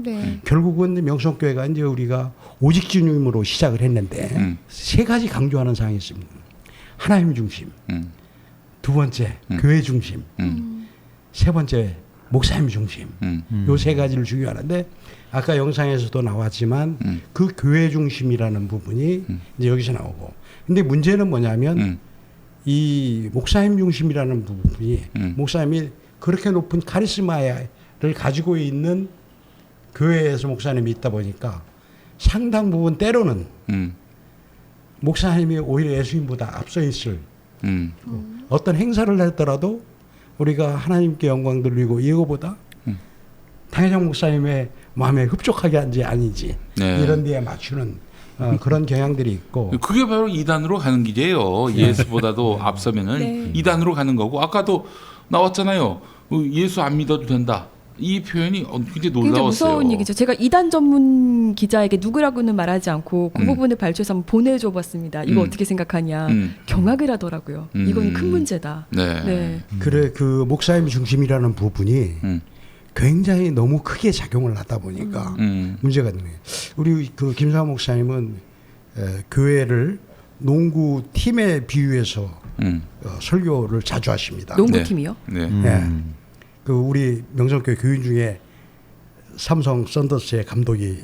결국은 명성교회가 이제 우리가 오직 주님으로 시작을 했는데 세 가지 강조하는 사항이 있습니다. 하나님 중심, 두 번째 교회 중심, 세 번째 목사님 중심. 요 세 가지를 중요하는데 아까 영상에서도 나왔지만 그 교회 중심이라는 부분이 이제 여기서 나오고. 근데 문제는 뭐냐면 이 목사님 중심이라는 부분이 목사님이 그렇게 높은 카리스마를 가지고 있는 교회에서 목사님이 있다 보니까 상당 부분 때로는 목사님이 오히려 예수님보다 앞서 있을 어떤 행사를 했더라도 우리가 하나님께 영광 돌리고 이거보다 당회장 목사님의 마음에 흡족하게 한지 아닌지 네. 이런 데에 맞추는 그런 경향들이 있고 그게 바로 2단으로 가는 길이에요. 예수보다도 앞서면은 네. 2단으로 가는 거고 아까도 나왔잖아요. 예수 안 믿어도 된다. 이 표현이 굉장히 굉장히 놀라웠어요. 무서운 얘기죠. 제가 이단 전문 기자에게 누구라고는 말하지 않고 그 부분을 발췌해서 한번 보내줘봤습니다. 이거 어떻게 생각하냐. 경악을 하더라고요. 이건 큰 문제다. 네. 네. 그래 그 목사님 중심이라는 부분이 굉장히 너무 크게 작용을 하다 보니까 문제가 되는 거예요. 우리 그 김사환 목사님은 교회를 농구 팀에 비유해서 설교를 자주 하십니다. 농구팀이요? 네. 네. 그 우리 명성교회 교인 중에 삼성 썬더스의 감독이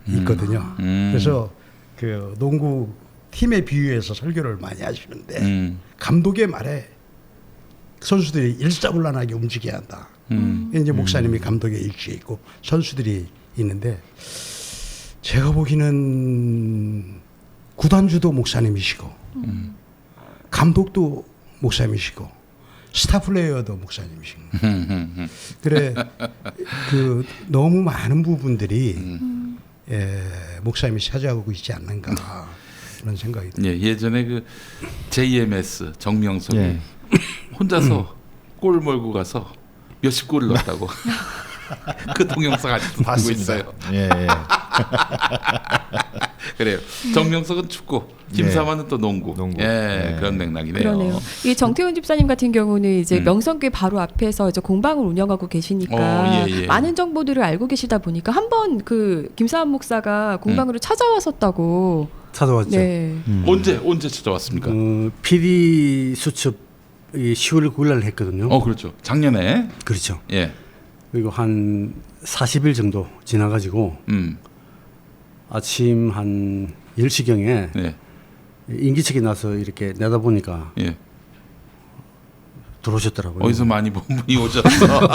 있거든요. 그래서 그 농구 팀에 비유해서 설교를 많이 하시는데 감독의 말에 선수들이 일사불란하게 움직여야 한다. 이제 목사님이 감독의 일지에 있고 선수들이 있는데 제가 보기에는 구단주도 목사님이시고 감독도 목사님이시고 스타 플레이어도 목사님이시고 그래 그 너무 많은 부분들이 목사님이 차지하고 있지 않는가 그런 생각이 듭니다. 예전에 그 JMS 정명석이 혼자서 골 몰고 가서 몇십 골을 넣었다고 그 동영상 아직도 보고 있어요. 예. 그래요. 정명석은 축구, 김사만은 또 농구. 예, 그런 맥락이네요. 그러네요. 이 정태훈 집사님 같은 경우는 이제 명성교회 바로 앞에서 이제 공방을 운영하고 계시니까 많은 정보들을 알고 계시다 보니까 한번 그 김사환 목사가 공방으로 찾아왔었다고. 찾아왔죠. 네. 언제 찾아왔습니까? PD 수첩 10월 9일 날 했거든요. 그렇죠. 작년에. 그렇죠. 예. 그리고 한 40일 정도 지나가지고 아침 한 10시경에 인기척이 나서 이렇게 내다보니까 들어오셨더라고요. 어디서 많이 본 분이 오셨어.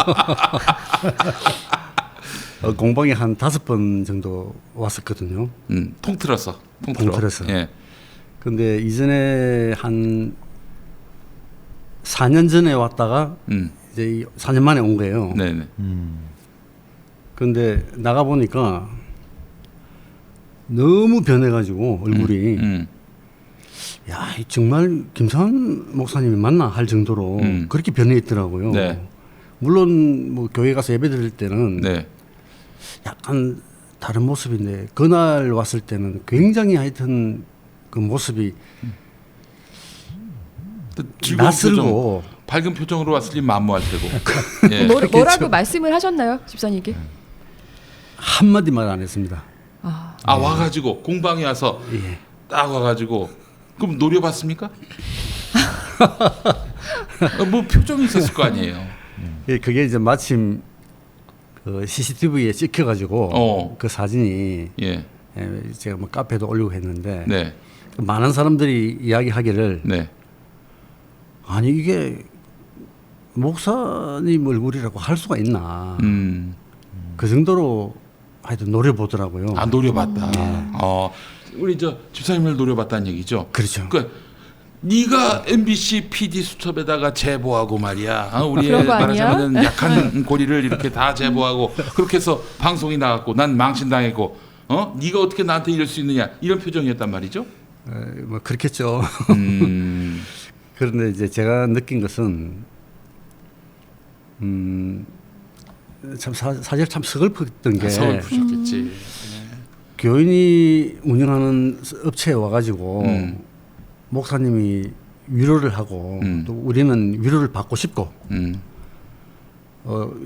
공방에 한 5번 정도 왔었거든요. 통틀어서. 예. 근데 이전에 한 4년 전에 왔다가 이제 4년 만에 온 거예요. 네네. 근데 나가 보니까 너무 변해가지고 얼굴이 야 정말 김사환 목사님이 맞나 할 정도로 그렇게 변해 있더라고요. 네. 물론 뭐 교회 가서 예배 드릴 때는 약간 다른 모습인데 그날 왔을 때는 굉장히 하여튼 그 모습이 낯설고 밝은 표정으로 왔으니 만무할 테고. 뭐라고 말씀을 하셨나요, 집사님께? 한마디 말 안 했습니다. 와가지고 공방에 와서 딱 와가지고 그럼 노려봤습니까? 뭐 표정이 있었을 거 아니에요. 그게 이제 마침 그 CCTV에 찍혀가지고 그 사진이 제가 뭐 카페도 올리고 했는데 많은 사람들이 이야기하기를 아니 이게 목사님 얼굴이라고 할 수가 있나 그 정도로 하여튼 노려보더라고요. 노려봤다. 우리 저 집사님을 노려봤다는 얘기죠. 그렇죠. 그러니까 네가 MBC PD 수첩에다가 제보하고 말이야. 우리 말하자면 약한 고리를 이렇게 다 제보하고 그렇게 해서 방송이 나갔고 난 망신당했고 네가 어떻게 나한테 이럴 수 있느냐 이런 표정이었단 말이죠. 뭐 그렇겠죠. 그런데 이제 제가 느낀 것은 참 사실 참 서글펐던 게 서글프셨겠지. 교인이 운영하는 업체에 와가지고 목사님이 위로를 하고 또 우리는 위로를 받고 싶고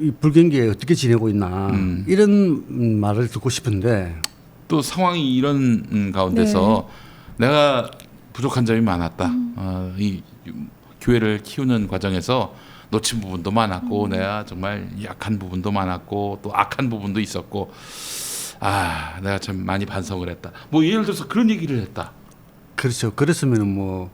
이 불경기에 어떻게 지내고 있나 이런 말을 듣고 싶은데 또 상황이 이런 가운데서 내가 부족한 점이 많았다. 이 교회를 키우는 과정에서 놓친 부분도 많았고 내가 정말 약한 부분도 많았고 또 악한 부분도 있었고 내가 참 많이 반성을 했다. 뭐 예를 들어서 그런 얘기를 했다. 그렇죠. 그랬으면 뭐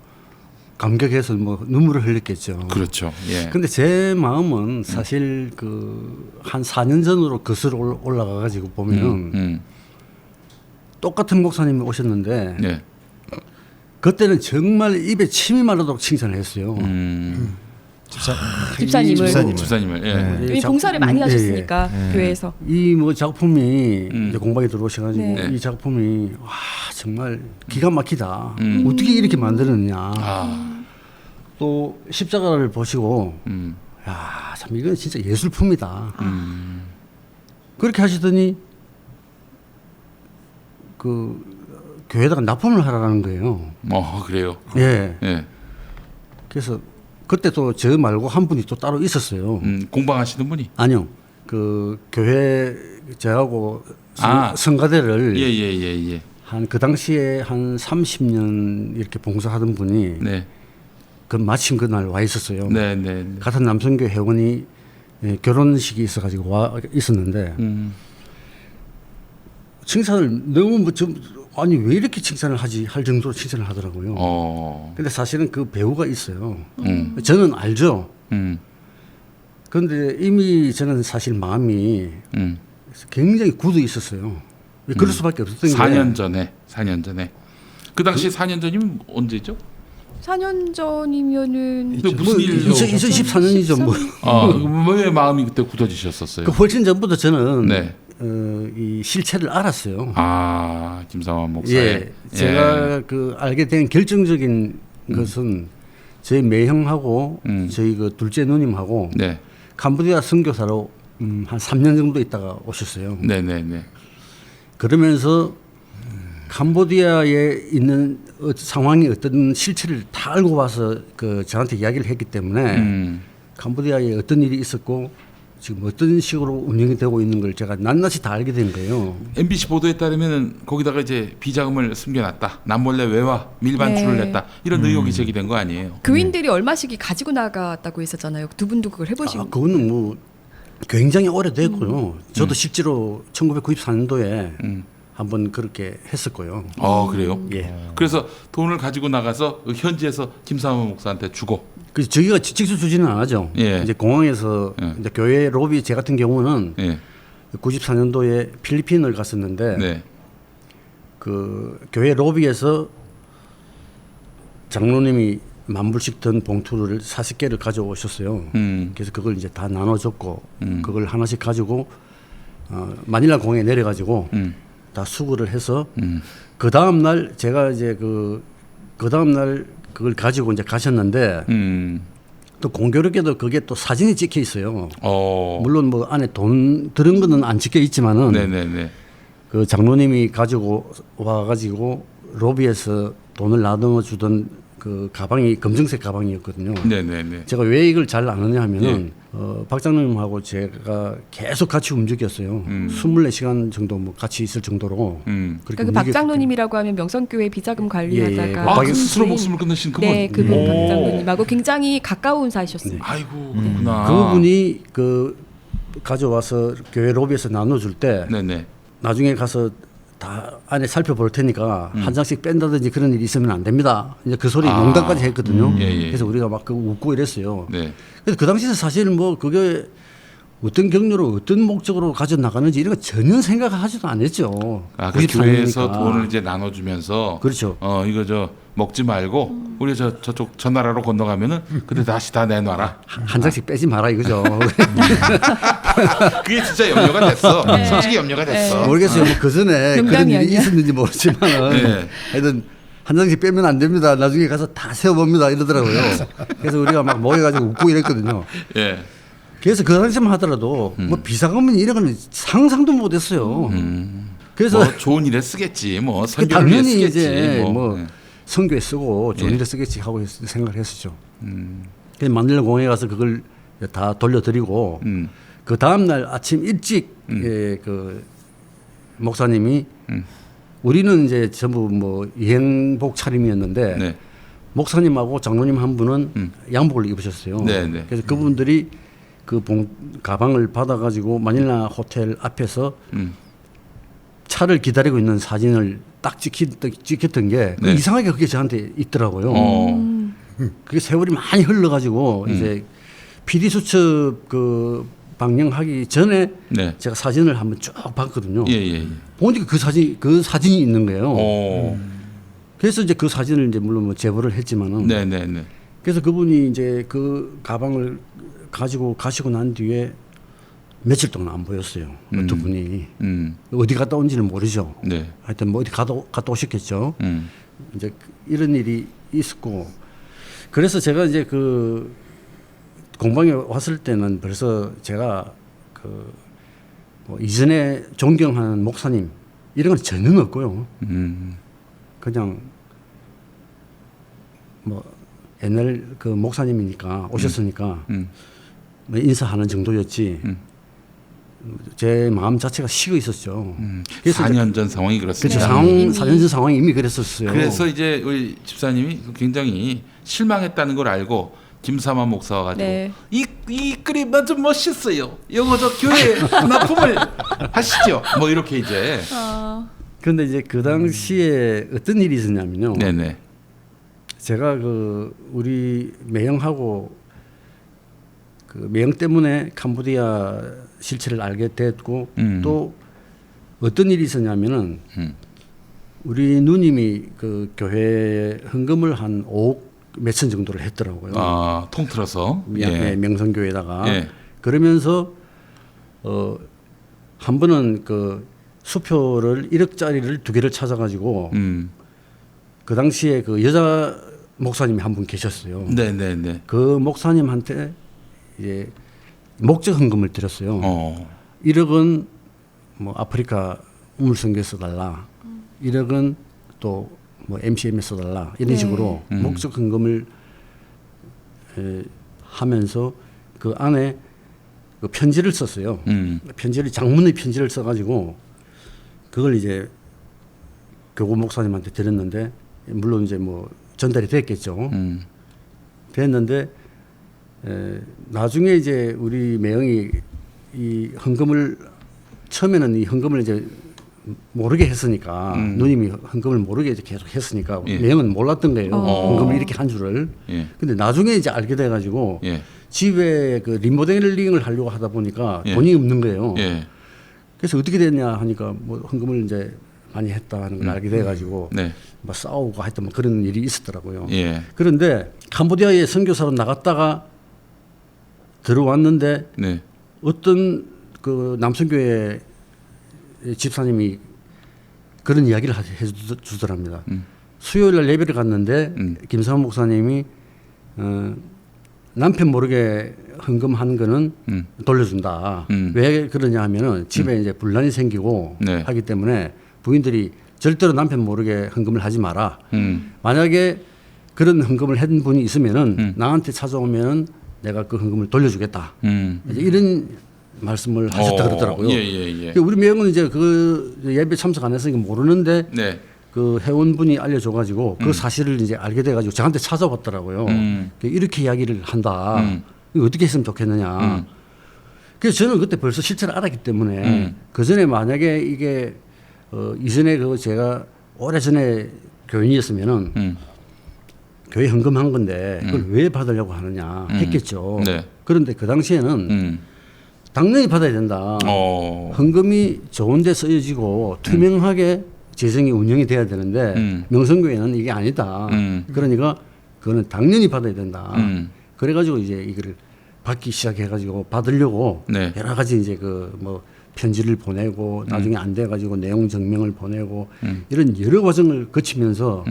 감격해서 뭐 눈물을 흘렸겠죠. 그렇죠. 예. 근데 제 마음은 사실 그 한 4년 전으로 거슬러 올라가 가지고 보면은 똑같은 목사님이 오셨는데 그때는 정말 입에 침이 마르도록 칭찬을 했어요. 집사님을. 예. 이 봉사를 많이 하셨으니까 교회에서. 이 뭐 작품이 이제 공방에 들어오셔가지고 이 작품이 와 정말 기가 막히다. 어떻게 이렇게 만들었냐. 또 십자가를 보시고 야 참 이건 진짜 예술품이다. 그렇게 하시더니 그 교회에다가 납품을 하라는 거예요. 그래요. 예. 그래서 그때 또 저 말고 한 분이 또 따로 있었어요. 공방하시는 분이? 아니요. 그 교회 저하고 성가대를 예. 한 그 당시에 한 30년 이렇게 봉사하던 분이 그 마침 그날 와 있었어요. 같은 남성교 회원이 결혼식이 있어가지고 와 있었는데 칭찬을 너무 뭐 좀 아니 왜 이렇게 칭찬을 하지 할 정도로 칭찬을 하더라고요. 근데 사실은 그 배우가 있어요. 저는 알죠. 그런데 이미 저는 사실 마음이 굉장히 굳어 있었어요. 그럴 수밖에 없었던 게 4년 전에. 그 당시 4년 전이면 언제죠? 4년 전이면은 무슨 일로? 2024년이죠. 뭐. 왜 마음이 그때 굳어지셨었어요? 그 훨씬 전부터 저는 이 실체를 알았어요. 김삼환 목사의. 제가 그 알게 된 결정적인 것은 저희 매형하고 저희 그 둘째 누님하고 캄보디아 선교사로 한 3년 정도 있다가 오셨어요. 그러면서 캄보디아에 있는 상황이 어떤 실체를 다 알고 와서 그 저한테 이야기를 했기 때문에 캄보디아에 어떤 일이 있었고 지금 어떤 식으로 운영이 되고 있는 걸 제가 낱낱이 다 알게 된 거예요. MBC 보도에 따르면 거기다가 이제 비자금을 숨겨놨다. 남몰래 외화 밀반출을 했다. 이런 의혹이 제기된 거 아니에요? 교인들이 얼마씩 가지고 나갔다고 했었잖아요. 두 분도 그걸 해보신 그거는 뭐 굉장히 오래됐고요. 저도 실제로 1994년도에 한번 그렇게 했었고요. 그래요? 예. 그래서 돈을 가지고 나가서 현지에서 김삼환 목사한테 주고. 그래서 저희가 직접 주지는 않았죠. 이제 공항에서 이제 교회 로비 제 같은 경우는 94년도에 필리핀을 갔었는데 그 교회 로비에서 장로님이 10,000불씩 든 봉투를 40개를 가져오셨어요. 그래서 그걸 이제 다 나눠줬고 그걸 하나씩 가지고 마닐라 공항에 내려가지고 다 수거를 해서 그 다음 날 제가 이제 그 다음 날 그걸 가지고 이제 가셨는데 또 공교롭게도 그게 또 사진이 찍혀 있어요. 물론 뭐 안에 돈 들은 거는 안 찍혀 있지만은 그 장로님이 가지고 와가지고 로비에서 돈을 나눠 주던 그 가방이 검정색 가방이었거든요. 제가 왜 이걸 잘 아느냐 하면은 박 장로님하고 제가 계속 같이 움직였어요. 24시간 정도 뭐 같이 있을 정도로. 그러니까 그 박 장로님이라고 하면 명성교회 비자금 관리하다가 스스로 목숨을 끊으신 그분. 네, 그분 박 장로님하고 굉장히 가까운 사이셨어요. 아이고 그렇구나. 그분이 그 가져와서 교회 로비에서 나눠줄 때 나중에 가서 다 안에 살펴볼 테니까 한 장씩 뺀다든지 그런 일이 있으면 안 됩니다. 이제 그 소리 농담까지 했거든요. 그래서 우리가 막 웃고 이랬어요. 그래서 그 당시에 사실은 뭐 그게 어떤 경로로 어떤 목적으로 가져 나가는지 이런 거 전혀 생각하지도 않았죠. 그 교회에서 돈을 이제 나눠주면서 그렇죠. 이거 저 먹지 말고 우리 저쪽 저 나라로 건너가면은 근데 다시 다 내놔라. 한 장씩 빼지 마라 이거죠. 그게 진짜 염려가 됐어. 솔직히 염려가 됐어. 모르겠어요. 뭐 그 전에 그런 일이 있었는지 모르지만은 하여튼 한 장씩 빼면 안 됩니다. 나중에 가서 다 세워봅니다 이러더라고요. 그래서 우리가 막 모여가지고 웃고 이랬거든요. 그래서 그 당시만 하더라도 뭐 비상금은 이런 건 상상도 못했어요. 그래서 뭐 좋은 일에 쓰겠지, 뭐 선교를 당연히 쓰겠지, 이제 뭐 선교에 쓰고 좋은 일에 쓰겠지 하고 생각을 했었죠. 그래서 마닐라 공항에 가서 그걸 다 돌려드리고 그 다음 날 아침 일찍 그 목사님이 우리는 이제 전부 뭐 여행복 차림이었는데 목사님하고 장로님 한 분은 양복을 입으셨어요. 그래서 그분들이 그 가방을 받아가지고 마닐라 호텔 앞에서 차를 기다리고 있는 사진을 딱 찍혔던 게 이상하게 그게 저한테 있더라고요. 그게 세월이 많이 흘러가지고 이제 PD 수첩 그 방영하기 전에 제가 사진을 한번 쭉 봤거든요. 보니까 그 사진이 있는 거예요. 그래서 이제 그 사진을 이제 물론 뭐 제보를 했지만은 그래서 그분이 이제 그 가방을 가지고 가시고 난 뒤에 며칠 동안 안 보였어요. 어떤 분이 어디 갔다 온지는 모르죠. 네. 하여튼 뭐 어디 갔다 오셨겠죠. 이제 이런 일이 있었고, 그래서 제가 이제 그 공방에 왔을 때는 벌써 제가 그 뭐 이전에 존경하는 목사님 이런 건 전혀 없고요. 그냥 뭐 옛날 그 목사님이니까 오셨으니까 뭐 인사하는 정도였지. 제 마음 자체가 식어 있었죠. 그래서 4년 전 상황이 그렇습니다. 그렇죠. 4년 전 상황이 이미 그랬었어요. 그래서 이제 우리 집사님이 굉장히 실망했다는 걸 알고 김사만 목사와 가지고 네. 이 그림 아주 멋있어요. 영어적 교회 납품을 하시죠. 뭐 이렇게 이제. 그런데 이제 그 당시에 어떤 일이 있었냐면요. 네네. 제가 그 우리 매형하고 그 매형 때문에 캄보디아 실체를 알게 됐고 또 어떤 일이 있었냐면은 우리 누님이 그 교회에 헌금을 한 5억 몇천 정도를 했더라고요. 아, 통틀어서 예. 명성교회에다가 그러면서 한 번은 그 수표를 1억짜리를 2개를 찾아가지고 그 당시에 그 여자 목사님이 한 분 계셨어요. 네네네. 그 목사님한테 이제 목적 헌금을 드렸어요. 1억은 뭐 아프리카 우물선교에 써달라. 1억은 또 뭐 MCM에 써달라. 이런 식으로 목적 헌금을 하면서 그 안에 그 편지를 썼어요. 편지를 장문의 편지를 써가지고 그걸 이제 교구 목사님한테 드렸는데 물론 이제 뭐 전달이 됐겠죠. 됐는데 나중에 이제 우리 매형이 이 헌금을 처음에는 이 헌금을 이제 모르게 했으니까 누님이 헌금을 모르게 이제 계속 했으니까 매형은 몰랐던 거예요. 헌금을 이렇게 한 줄을. 근데 나중에 이제 알게 돼가지고 집에 그 리모델링을 하려고 하다 보니까 돈이 없는 거예요. 그래서 어떻게 됐냐 하니까 뭐 헌금을 이제 많이 했다 하는 걸 알게 돼가지고 뭐 싸우고 하여튼 뭐 그런 일이 있었더라고요. 그런데 캄보디아에 선교사로 나갔다가 들어왔는데 어떤 그 남선교회 집사님이 그런 이야기를 해주더랍니다. 수요일 날 예배를 갔는데 김사만 목사님이 남편 모르게 헌금한 거는 돌려준다. 왜 그러냐 하면은 집에 이제 분란이 생기고 하기 때문에 부인들이 절대로 남편 모르게 헌금을 하지 마라. 만약에 그런 헌금을 한 분이 있으면은 나한테 찾아오면은 내가 그 헌금을 돌려주겠다. 이제 이런 말씀을 하셨다 그러더라고요. 우리 매형은 이제 그 예배 참석 안 했으니까 모르는데 그 회원분이 알려줘가지고 그 사실을 이제 알게 돼가지고 저한테 찾아왔더라고요. 이렇게 이야기를 한다. 이거 어떻게 했으면 좋겠느냐. 그래서 저는 그때 벌써 실체를 알았기 때문에 그 전에 만약에 이게 이전에 그 제가 오래전에 교인이었으면은 교회 헌금한 건데 그걸 왜 받으려고 하느냐 했겠죠. 그런데 그 당시에는 당연히 받아야 된다. 헌금이 좋은 데 쓰여지고 투명하게 재정이 운영이 돼야 되는데 명성교회는 이게 아니다. 그러니까 그거는 당연히 받아야 된다. 그래가지고 이제 이거를 받기 시작해가지고 받으려고 여러 가지 이제 그 뭐 편지를 보내고 나중에 안 돼가지고 내용 증명을 보내고 이런 여러 과정을 거치면서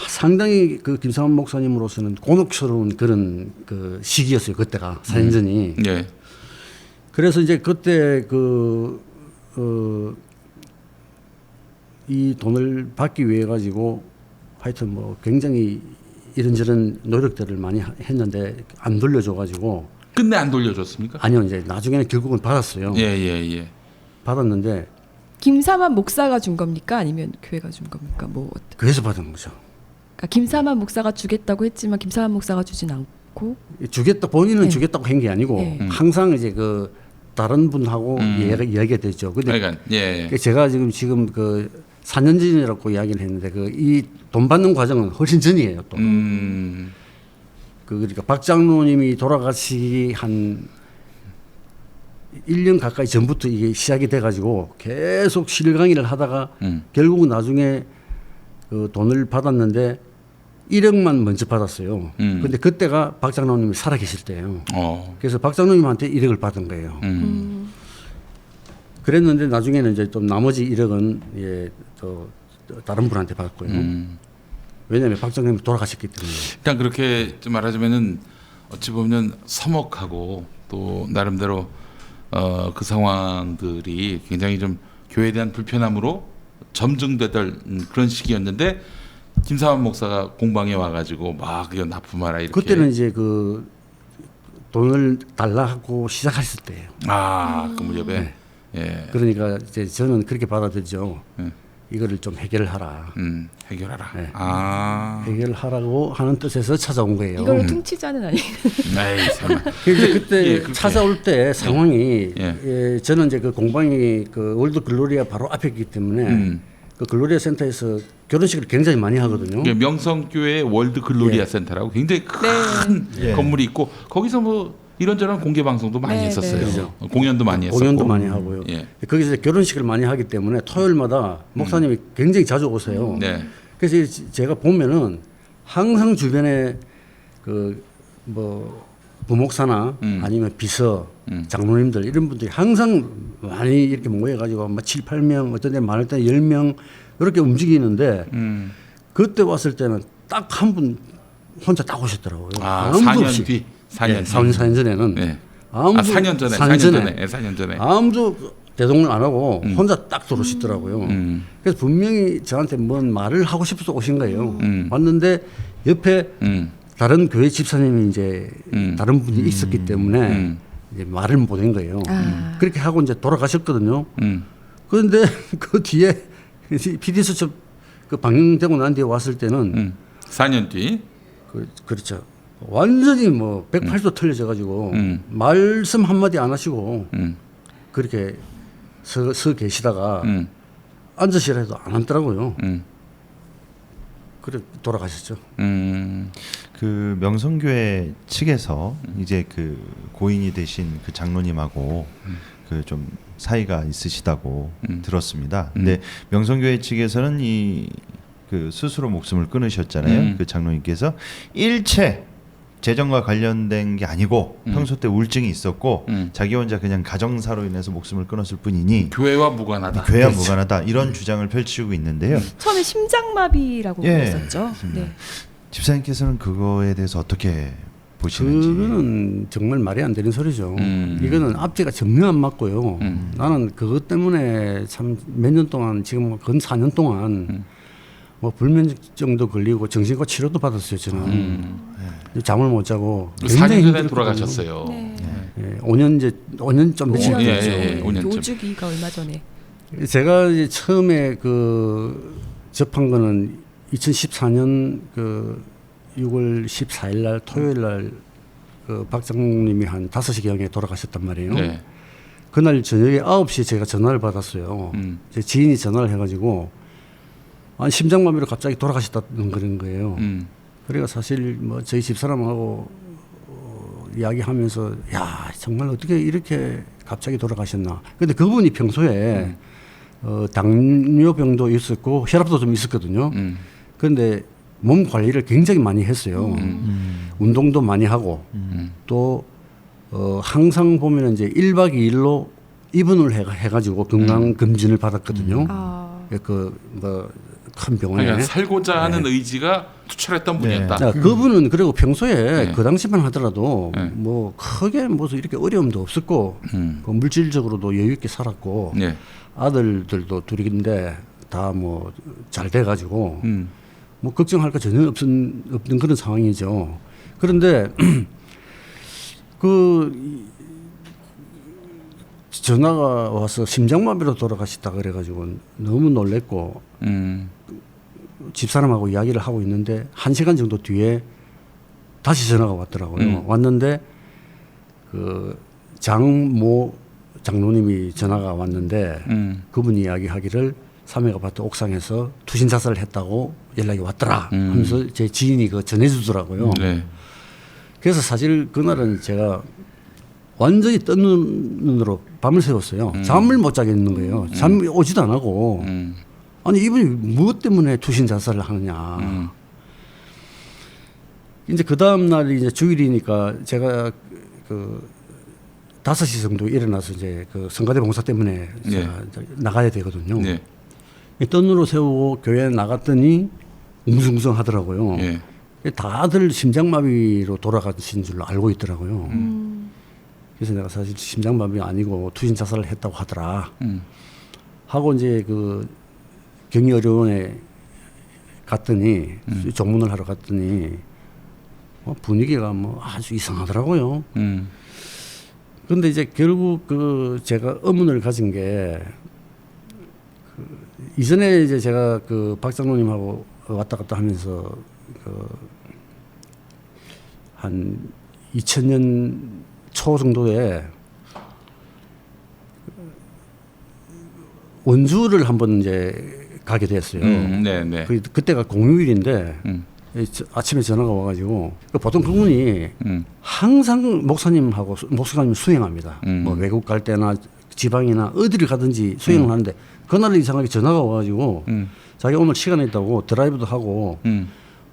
상당히 그 김사만 목사님으로서는 곤혹스러운 그런 그 시기였어요. 그때가 4년 전이. 그래서 이제 그때 이 돈을 받기 위해 가지고 하여튼 뭐 굉장히 이런저런 노력들을 많이 했는데 안 돌려줘 가지고. 끝내 안 돌려줬습니까? 아니요, 이제 나중에는 결국은 받았어요. 받았는데. 김사만 목사가 준 겁니까? 아니면 교회가 준 겁니까? 뭐 교회에서 받은 거죠. 그러니까 김사만 목사가 주겠다고 했지만 김사만 목사가 주진 않고 주겠다 본인은 주겠다고 한 게 아니고 항상 이제 그 다른 분하고 이야기가 됐죠. 근데 제가 지금 그 4년 전이라고 이야기를 했는데 그 이 돈 받는 과정은 훨씬 전이에요. 또 그러니까 박 장로님이 돌아가시기 한 1년 가까이 전부터 이게 시작이 돼가지고 계속 실강의를 하다가 결국은 나중에 그 돈을 받았는데 1억만 먼저 받았어요. 근데 그때가 박 장로님이 살아계실 때예요. 그래서 박 장로님한테 1억을 받은 거예요. 그랬는데 나중에는 이제 또 나머지 1억은 예, 또 다른 분한테 받았고요. 왜냐하면 박 장로님이 돌아가셨기 때문에. 일단 그렇게 좀 말하자면은 어찌 보면 서먹하고 또 나름대로 그 상황들이 굉장히 좀 교회에 대한 불편함으로 점증되던 그런 시기였는데 김사환 목사가 공방에 와가지고 막 이거 납품하라 이렇게. 그때는 이제 그 돈을 달라 하고 시작했을 때예요. 그 무렵에. 네. 예. 그러니까 이제 저는 그렇게 받아들이죠. 이거를 좀 해결하라. 해결하라. 네. 해결하라고 하는 뜻에서 찾아온 거예요. 이걸로 퉁치자는 아니에요. 그때 예, 찾아올 때 상황이 저는 이제 그 공방이 그 월드 글로리아 바로 앞이기 때문에 그 글로리아 센터에서 결혼식을 굉장히 많이 하거든요. 명성교회 월드 글로리아 센터라고 굉장히 큰 건물이 있고 거기서 뭐 이런저런 공개 방송도 많이 했었어요. 그렇죠. 공연도 많이 했었고. 공연도 많이 하고요. 거기서 결혼식을 많이 하기 때문에 토요일마다 목사님이 굉장히 자주 오세요. 그래서 제가 보면은 항상 주변에 그 뭐 부목사나 아니면 비서, 장로님들 이런 분들이 항상 많이 이렇게 모여가지고 막 7, 8명 어떤 데 많을 때 10명 이렇게 움직이는데 그때 왔을 때는 딱 한 분 혼자 딱 오셨더라고요. 4년 뒤. 4년 전에는 아무도 4년 전에 4년 전에 아무도 대동을 안 하고 혼자 딱 들어오시더라고요. 그래서 분명히 저한테 뭔 말을 하고 싶어서 오신 거예요. 왔는데 옆에 다른 교회 집사님이 이제 다른 분이 있었기 때문에 이제 말을 못한 거예요. 그렇게 하고 이제 돌아가셨거든요. 그런데 그 뒤에 PD수첩 그 방영되고 난 뒤에 왔을 때는 4년 뒤 그렇죠. 완전히 뭐 180도 틀려져 가지고 말씀 한마디 안 하시고 그렇게 서 계시다가 앉으시라 해도 안 앉더라고요. 그래 돌아가셨죠. 그 명성교회 측에서 이제 그 고인이 되신 그 장로님하고 그 좀 사이가 있으시다고 들었습니다. 근데 명성교회 측에서는 이 그 스스로 목숨을 끊으셨잖아요. 그 장로님께서 일체 재정과 관련된 게 아니고 평소 때 우울증이 있었고 자기 혼자 그냥 가정사로 인해서 목숨을 끊었을 뿐이니 교회와 무관하다. 교회와 무관하다 이런 주장을 펼치고 있는데요. 처음에 심장마비라고 그랬었죠. 네. 집사님께서는 그거에 대해서 어떻게 보시는지. 그거는 정말 말이 안 되는 소리죠. 이거는 앞뒤가 전혀 안 맞고요. 나는 그것 때문에 참 몇 년 동안 지금 근 4년 동안 뭐 불면증도 걸리고 정신과 치료도 받았어요. 저는 잠을 못 자고 4년 전에 돌아가셨어요. 5년 좀 며칠 됐죠. 5년쯤. 요주기가 얼마 전에. 제가 이제 처음에 그 접한 거는 2014년 그 6월 14일 날 토요일 날 그 박장님이 한 5시경에 돌아가셨단 말이에요. 그날 저녁에 9시에 제가 전화를 받았어요. 제 지인이 전화를 해가지고 심장마비로 갑자기 돌아가셨다는 그런 거예요. 그래가 사실 뭐 저희 집사람하고 이야기하면서 야 정말 어떻게 이렇게 갑자기 돌아가셨나. 근데 그분이 평소에 당뇨병도 있었고 혈압도 좀 있었거든요. 그런데 몸 관리를 굉장히 많이 했어요. 운동도 많이 하고 또 항상 보면 이제 1박 2일로 입원을 해가지고 건강검진을 받았거든요. 큰 병원에. 그러니까 살고자 하는 의지가 투철했던 분이었다. 그분은 그리고 평소에 그 당시만 하더라도 뭐 크게 무슨 이렇게 어려움도 없었고 그 물질적으로도 여유 있게 살았고 아들들도 둘인데 다 뭐 잘 돼가지고 뭐 걱정할 거 전혀 없는 그런 상황이죠. 그런데 그 전화가 와서 심장마비로 돌아가셨다 그래가지고 너무 놀랬고 집사람하고 이야기를 하고 있는데 1시간 정도 뒤에 다시 전화가 왔더라고요. 왔는데 그 장모 장로님이 전화가 왔는데 그분이 이야기하기를 삼해가파트 옥상에서 투신 자살을 했다고 연락이 왔더라 하면서 제 지인이 그 전해주더라고요. 그래서 사실 그날은 제가 완전히 뜬 눈으로 밤을 새웠어요. 잠을 못 자겠는 거예요. 잠이 오지도 안 하고 아니 이분이 무엇 때문에 투신 자살을 하느냐. 이제 그 다음 날이 이제 주일이니까 제가 그 5시 정도 일어나서 이제 그 성가대 봉사 때문에 제가 나가야 되거든요. 뜬으로 세우고 교회에 나갔더니 웅성웅성 하더라고요. 다들 심장마비로 돌아가신 줄로 알고 있더라고요. 그래서 내가 사실 심장마비 아니고 투신 자살을 했다고 하더라. 하고 이제 그 경리의료원에 갔더니 조문을 하러 갔더니 분위기가 뭐 아주 이상하더라고요. 그런데 이제 결국 그 제가 의문을 가진 게 이전에 이제 제가 그 박 장로님하고 왔다 갔다 하면서 그 한 2000년 초 정도에 원주를 한번 이제 가게 됐어요. 네네. 그때가 공휴일인데 아침에 전화가 와가지고 보통 그분이 항상 목사님 수행합니다. 뭐 외국 갈 때나 지방이나 어디를 가든지 수행을 하는데 그날 이상하게 전화가 와가지고 자기 오늘 시간 있다고 드라이브도 하고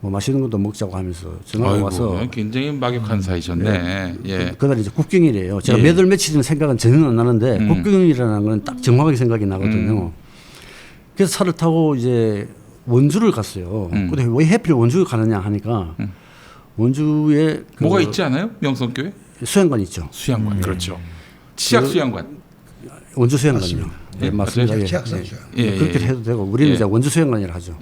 뭐 맛있는 것도 먹자고 하면서 전화가 와서 굉장히 막역한 사이셨네. 그날 이제 국경일이에요. 제가 몇 월 며칠이나 생각은 전혀 안 나는데 국경일이라는 건 딱 정확하게 생각이 나거든요. 그래서 차를 타고 이제 원주를 갔어요. 근데 왜 하필 원주를 가느냐 하니까 원주에 뭐가 있지 않아요? 명성교회? 수양관 있죠. 수양관 그렇죠. 치약 수양관. 원주 수양관이요. 네, 맞습니다. 치약산 수양관. 그렇게 해도 되고 우리는 이제 원주 수양관이라 하죠.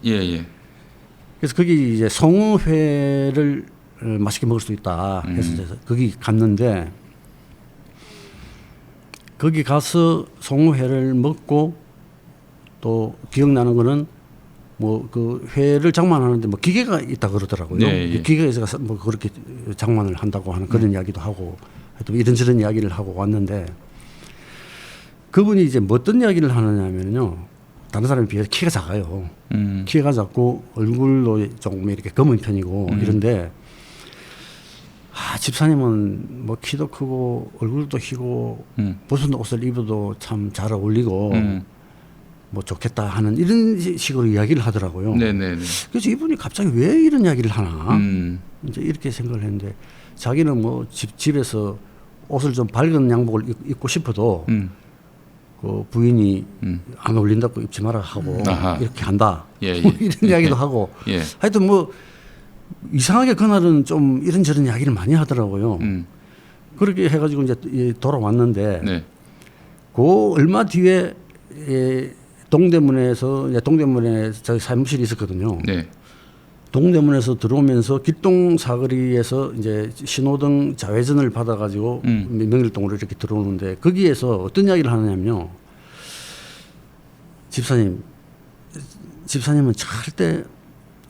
그래서 거기 이제 송회를 맛있게 먹을 수 있다 해서 거기 갔는데 거기 가서 송회를 먹고 또 기억나는 거는 뭐 그 회를 장만하는데 뭐 기계가 있다 그러더라고요. 기계에서 뭐 그렇게 장만을 한다고 하는 그런 이야기도 하고 또 이런저런 이야기를 하고 왔는데 그분이 이제 뭐 어떤 이야기를 하느냐면요. 다른 사람에 비해서 키가 작아요. 키가 작고 얼굴도 조금 이렇게 검은 편이고 이런데 집사님은 뭐 키도 크고 얼굴도 희고 무슨 옷을 입어도 참 잘 어울리고 뭐 좋겠다 하는 이런 식으로 이야기를 하더라고요. 그래서 이분이 갑자기 왜 이런 이야기를 하나 이제 이렇게 생각을 했는데 자기는 뭐 집에서 옷을 좀 밝은 양복을 입고 싶어도 그 부인이 안 어울린다고 입지 마라 하고 이렇게 한다. 뭐 이런 이야기도 하고 하여튼 뭐 이상하게 그날은 좀 이런저런 이야기를 많이 하더라고요. 그렇게 해가지고 이제 돌아왔는데 그 얼마 뒤에 동대문에 저희 사무실이 있었거든요. 동대문에서 들어오면서 길동 사거리에서 이제 신호등 좌회전을 받아가지고 명일동으로 이렇게 들어오는데 거기에서 어떤 이야기를 하느냐면요. 집사님은 절대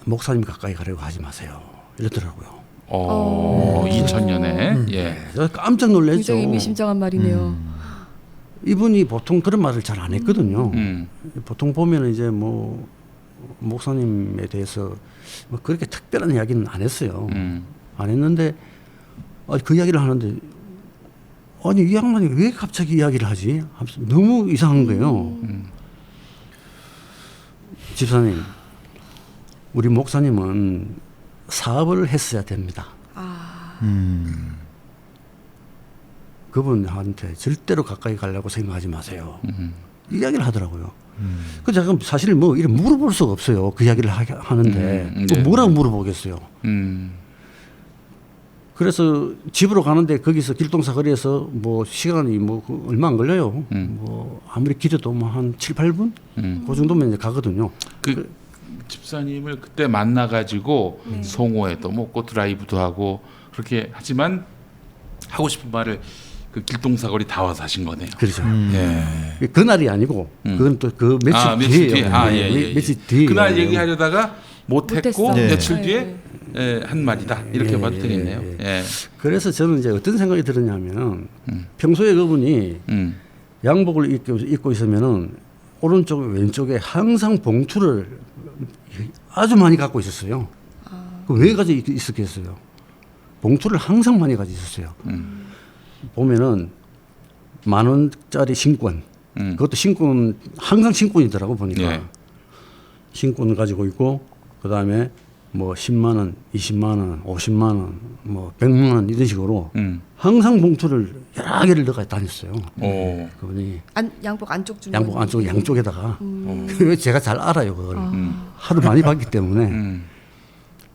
목사님 가까이 가려고 하지 마세요. 이러더라고요. 2000년에. 깜짝 놀랐죠. 굉장히 의미심장한 말이네요. 이분이 보통 그런 말을 잘 안 했거든요. 보통 보면 이제 뭐 목사님에 대해서 뭐 그렇게 특별한 이야기는 안 했어요. 안 했는데 그 이야기를 하는데 아니 이 양반이 왜 갑자기 이야기를 하지? 너무 이상한 거예요. 집사님, 우리 목사님은 사업을 했어야 됩니다. 그분한테 절대로 가까이 가려고 생각하지 마세요. 이야기를 하더라고요. 그 제가 사실 뭐 이렇게 물어볼 수가 없어요. 그 이야기를 하는데 또 뭐라고 물어보겠어요. 그래서 집으로 가는데 거기서 길동사 거리에서 뭐 시간이 뭐 얼마 안 걸려요. 뭐 아무리 길어도 뭐 한 7, 8분 그 정도면 이제 가거든요. 그 집사님을 그때 만나가지고 송호회도 먹고 드라이브도 하고 그렇게 하지만 하고 싶은 말을 그 길동사거리 다 와서 하신 거네요. 그렇죠. 그날이 아니고 그건 또 그 며칠 뒤에 며칠 뒤에 그날 얘기하려다가 못했고 며칠 뒤에 한 말이다 이렇게 봐도 되겠네요. 그래서 저는 이제 어떤 생각이 들었냐면 평소에 그분이 양복을 입고 있으면은 오른쪽 왼쪽에 항상 봉투를 아주 많이 갖고 있었어요. 왜 가지고 있었겠어요? 봉투를 항상 많이 가지고 있었어요. 보면은 10,000원짜리 신권, 그것도 신권 항상 신권이더라고 보니까 신권 가지고 있고 그 다음에 뭐 10만 원, 20만 원, 50만 원, 뭐 100만 원 이런 식으로 항상 봉투를 여러 개를 넣어 다녔어요. 그분이 양복 안쪽 중 양복 안쪽 양쪽에다가 제가 잘 알아요 그걸 하도 많이 봤기 때문에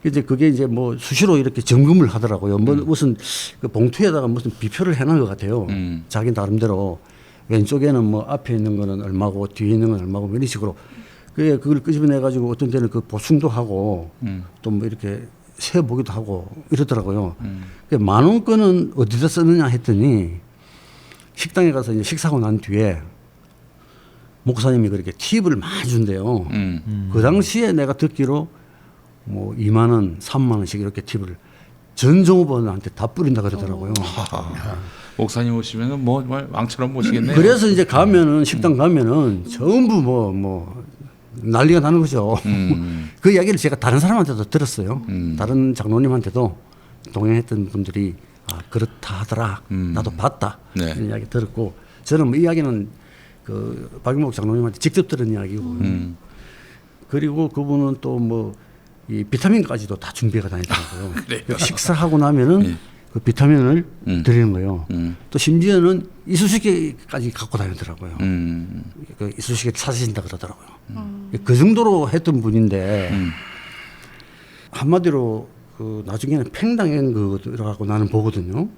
이제 그게 이제 뭐 수시로 이렇게 점검을 하더라고요. 뭐 무슨 그 봉투에다가 무슨 비표를 해놓은 것 같아요. 자기 나름대로 왼쪽에는 뭐 앞에 있는 거는 얼마고 뒤에 있는 건 얼마고 이런 식으로 그걸 끄집어내 가지고 어떤 때는 그 보충도 하고 또 뭐 이렇게 세 보기도 하고 이러더라고요. 10,000원권은 어디다 쓰느냐 했더니 식당에 가서 이제 식사하고 난 뒤에 목사님이 그렇게 팁을 많이 준대요. 그 당시에 내가 듣기로 뭐 2만 원, 3만 원씩 이렇게 팁을 전 종업원한테 다 뿌린다 그러더라고요. 목사님 오시면은 뭐 정말 왕처럼 모시겠네요. 그래서 이제 가면은 식당 가면은 전부 뭐 난리가 나는 거죠. 그 이야기를 제가 다른 사람한테도 들었어요. 다른 장로님한테도 동행했던 분들이 그렇다 하더라. 나도 봤다. 네. 이런 이야기 들었고 저는 뭐 이야기는 그 박용목 장로님한테 직접 들은 이야기고 그리고 그분은 또 뭐 이 비타민까지도 다 준비가 다니더라고요. 식사하고 나면은 그 비타민을 드리는 거예요. 또 심지어는 이쑤시개까지 갖고 다니더라고요. 그 이쑤시개 사주신다 그러더라고요. 그 정도로 했던 분인데 한마디로 그 나중에는 팽당한 거라고 나는 보거든요.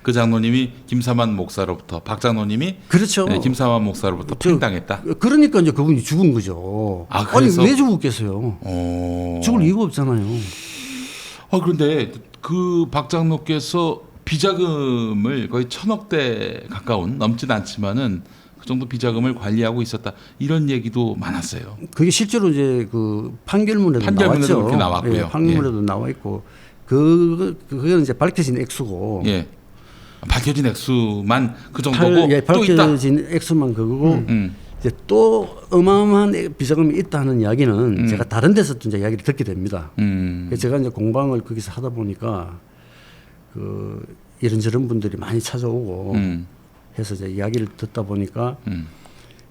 그 장로님이 김사만 목사로부터 박 장로님이 그렇죠. 네, 김사만 목사로부터 팽당했다. 그러니까 이제 그분이 죽은 거죠. 아니 왜 죽었겠어요? 죽을 이유가 없잖아요. 그런데 그 박 장로께서 비자금을 거의 1,000억대 가까운 넘진 않지만은 그 정도 비자금을 관리하고 있었다 이런 얘기도 많았어요. 그게 실제로 이제 그 판결문에도 나왔죠. 그렇게 나왔고요. 예, 판결문에도 나와 있고 그건 이제 밝혀진 액수고. 예. 밝혀진 액수만 그 정도고 또 있다. 밝혀진 액수만 그거고 이제 또 어마어마한 비자금이 있다는 이야기는 제가 다른 데서 또 이제 이야기를 듣게 됩니다. 제가 이제 공방을 거기서 하다 보니까 그 이런저런 분들이 많이 찾아오고 해서 이제 이야기를 듣다 보니까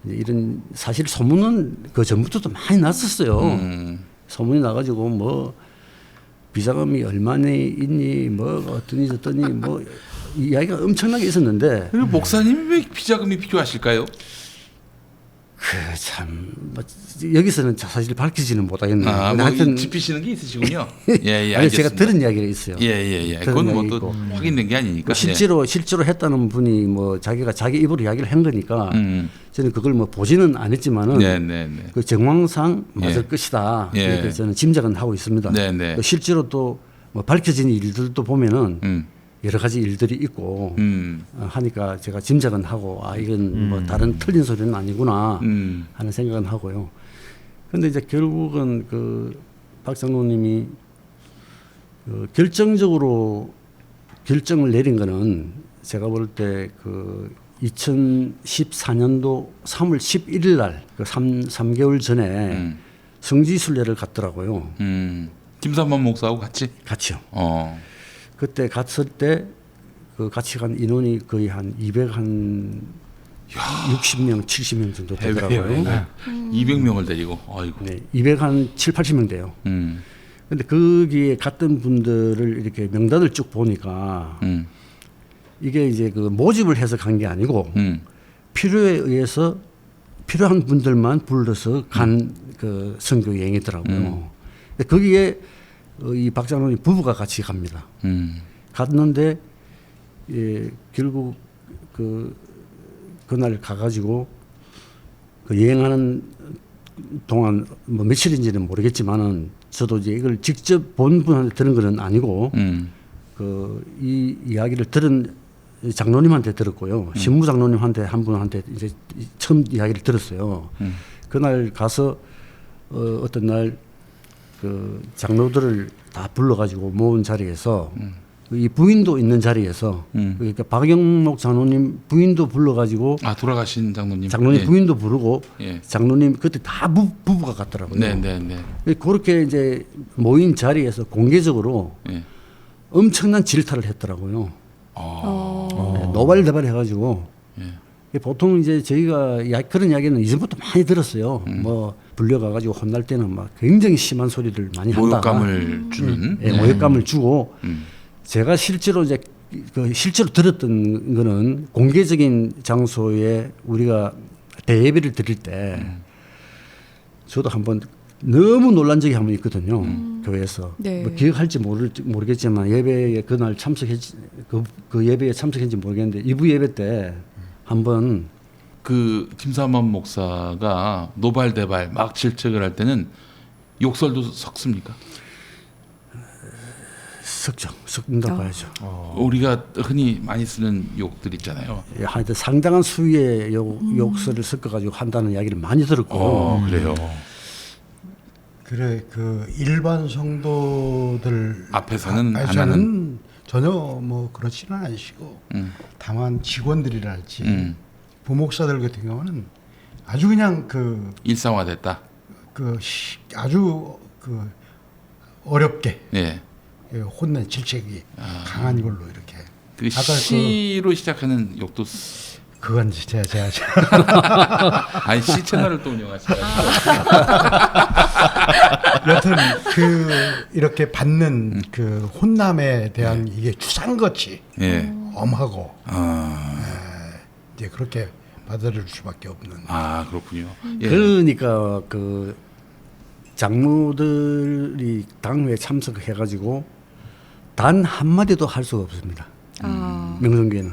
이제 이런 사실 소문은 그 전부터도 많이 났었어요. 소문이 나가지고 뭐 비자금이 얼마나 있니 뭐 어떠니 저떠니 뭐 이야기가 엄청나게 있었는데 그리고 목사님이 왜 비자금이 필요하실까요? 참 뭐 여기서는 사실 밝히지는 못하겠네요. 하여튼 짚으시는 게 있으시군요. 예, 아니 제가 들은 이야기가 있어요. 예. 그건 뭐 또 확인된 게 아니니까. 실제로 했다는 분이 뭐 자기가 자기 입으로 이야기를 한 거니까 저는 그걸 뭐 보지는 않았지만은 그 정황상 맞을 것이다. 이렇게 저는 짐작은 하고 있습니다. 실제로 또 뭐 밝혀진 일들도 보면은 여러 가지 일들이 있고 하니까 제가 짐작은 하고 이건 뭐 다른 틀린 소리는 아니구나 하는 생각은 하고요. 그런데 이제 결국은 그 박 장로님이 결정적으로 결정을 내린 거는 제가 볼 때 그 2014년도 3월 11일 날 그 3개월 전에 성지순례를 갔더라고요. 김삼만 목사하고 같이? 같이요. 그때 갔을 때 그 같이 간 인원이 거의 한 260명, 70명 정도 되더라고요. 200명을 데리고. 아이고. 네, 200한 80명 돼요. 근데 거기에 갔던 분들을 이렇게 명단을 쭉 보니까 이게 이제 그 모집을 해서 간 게 아니고 필요에 의해서 필요한 분들만 불러서 간 그 선교 여행이더라고요. 근데 거기에 이 박 장로님 부부가 같이 갑니다. 갔는데 결국 그날 가가지고 그 여행하는 동안 뭐 며칠인지는 모르겠지만은 저도 이제 이걸 직접 본 분한테 들은 건 아니고 이 이야기를 들은 장로님한테 들었고요. 신무 장로님한테 한 분한테 이제 처음 이야기를 들었어요. 그날 가서 어떤 날 그 장로들을 다 불러가지고 모은 자리에서 이 부인도 있는 자리에서 그러니까 박영목 장로님 부인도 불러가지고 돌아가신 장로님 부인도 부르고 장로님 그때 다 부부가 갔더라고요. 그렇게 이제 모인 자리에서 공개적으로 엄청난 질타를 했더라고요. 노발대발 해가지고 보통 이제 저희가 그런 이야기는 이전부터 많이 들었어요. 뭐 불려가가지고 혼날 때는 막 굉장히 심한 소리를 많이 한다. 모욕감을 주는. 예, 모욕감을 주고 제가 실제로 이제 실제로 들었던 거는 공개적인 장소에 우리가 대예배를 드릴 때 저도 한번 너무 놀란 적이 한 번 있거든요. 교회에서. 네. 뭐 기억할지 모르겠지만 예배에 그날 참석했지 그 예배에 참석했는지 모르겠는데 2부 예배 때 한번 그 김삼환 목사가 노발대발 막 질책을 할 때는 욕설도 섞습니까? 섞는다 봐야죠. 우리가 흔히 많이 쓰는 욕들 있잖아요. 예, 하여튼 상당한 수위의 욕설을 섞어가지고 한다는 이야기를 많이 들었고. 그래요. 그래 그 일반 성도들 앞에서는 안 앞에서는 하는. 전혀 뭐 그렇지는 않으시고 다만 직원들이랄지 부목사들 같은 경우는 아주 그냥 그 일상화됐다. 아주 그 어렵게 예. 혼낸 질책이 강한 걸로 이렇게. 그 시로 시작하는 욕도 그건 제가 아니 시 채널을 또 운영하시죠. 여튼 이렇게 받는 그 혼남에 대한 이게 추상같이 엄하고 이제 그렇게 받아들일 수밖에 없는. 그렇군요. 예. 그러니까 그 장로들이 당회에 참석해가지고 단 한마디도 할 수가 없습니다. 명성교회는.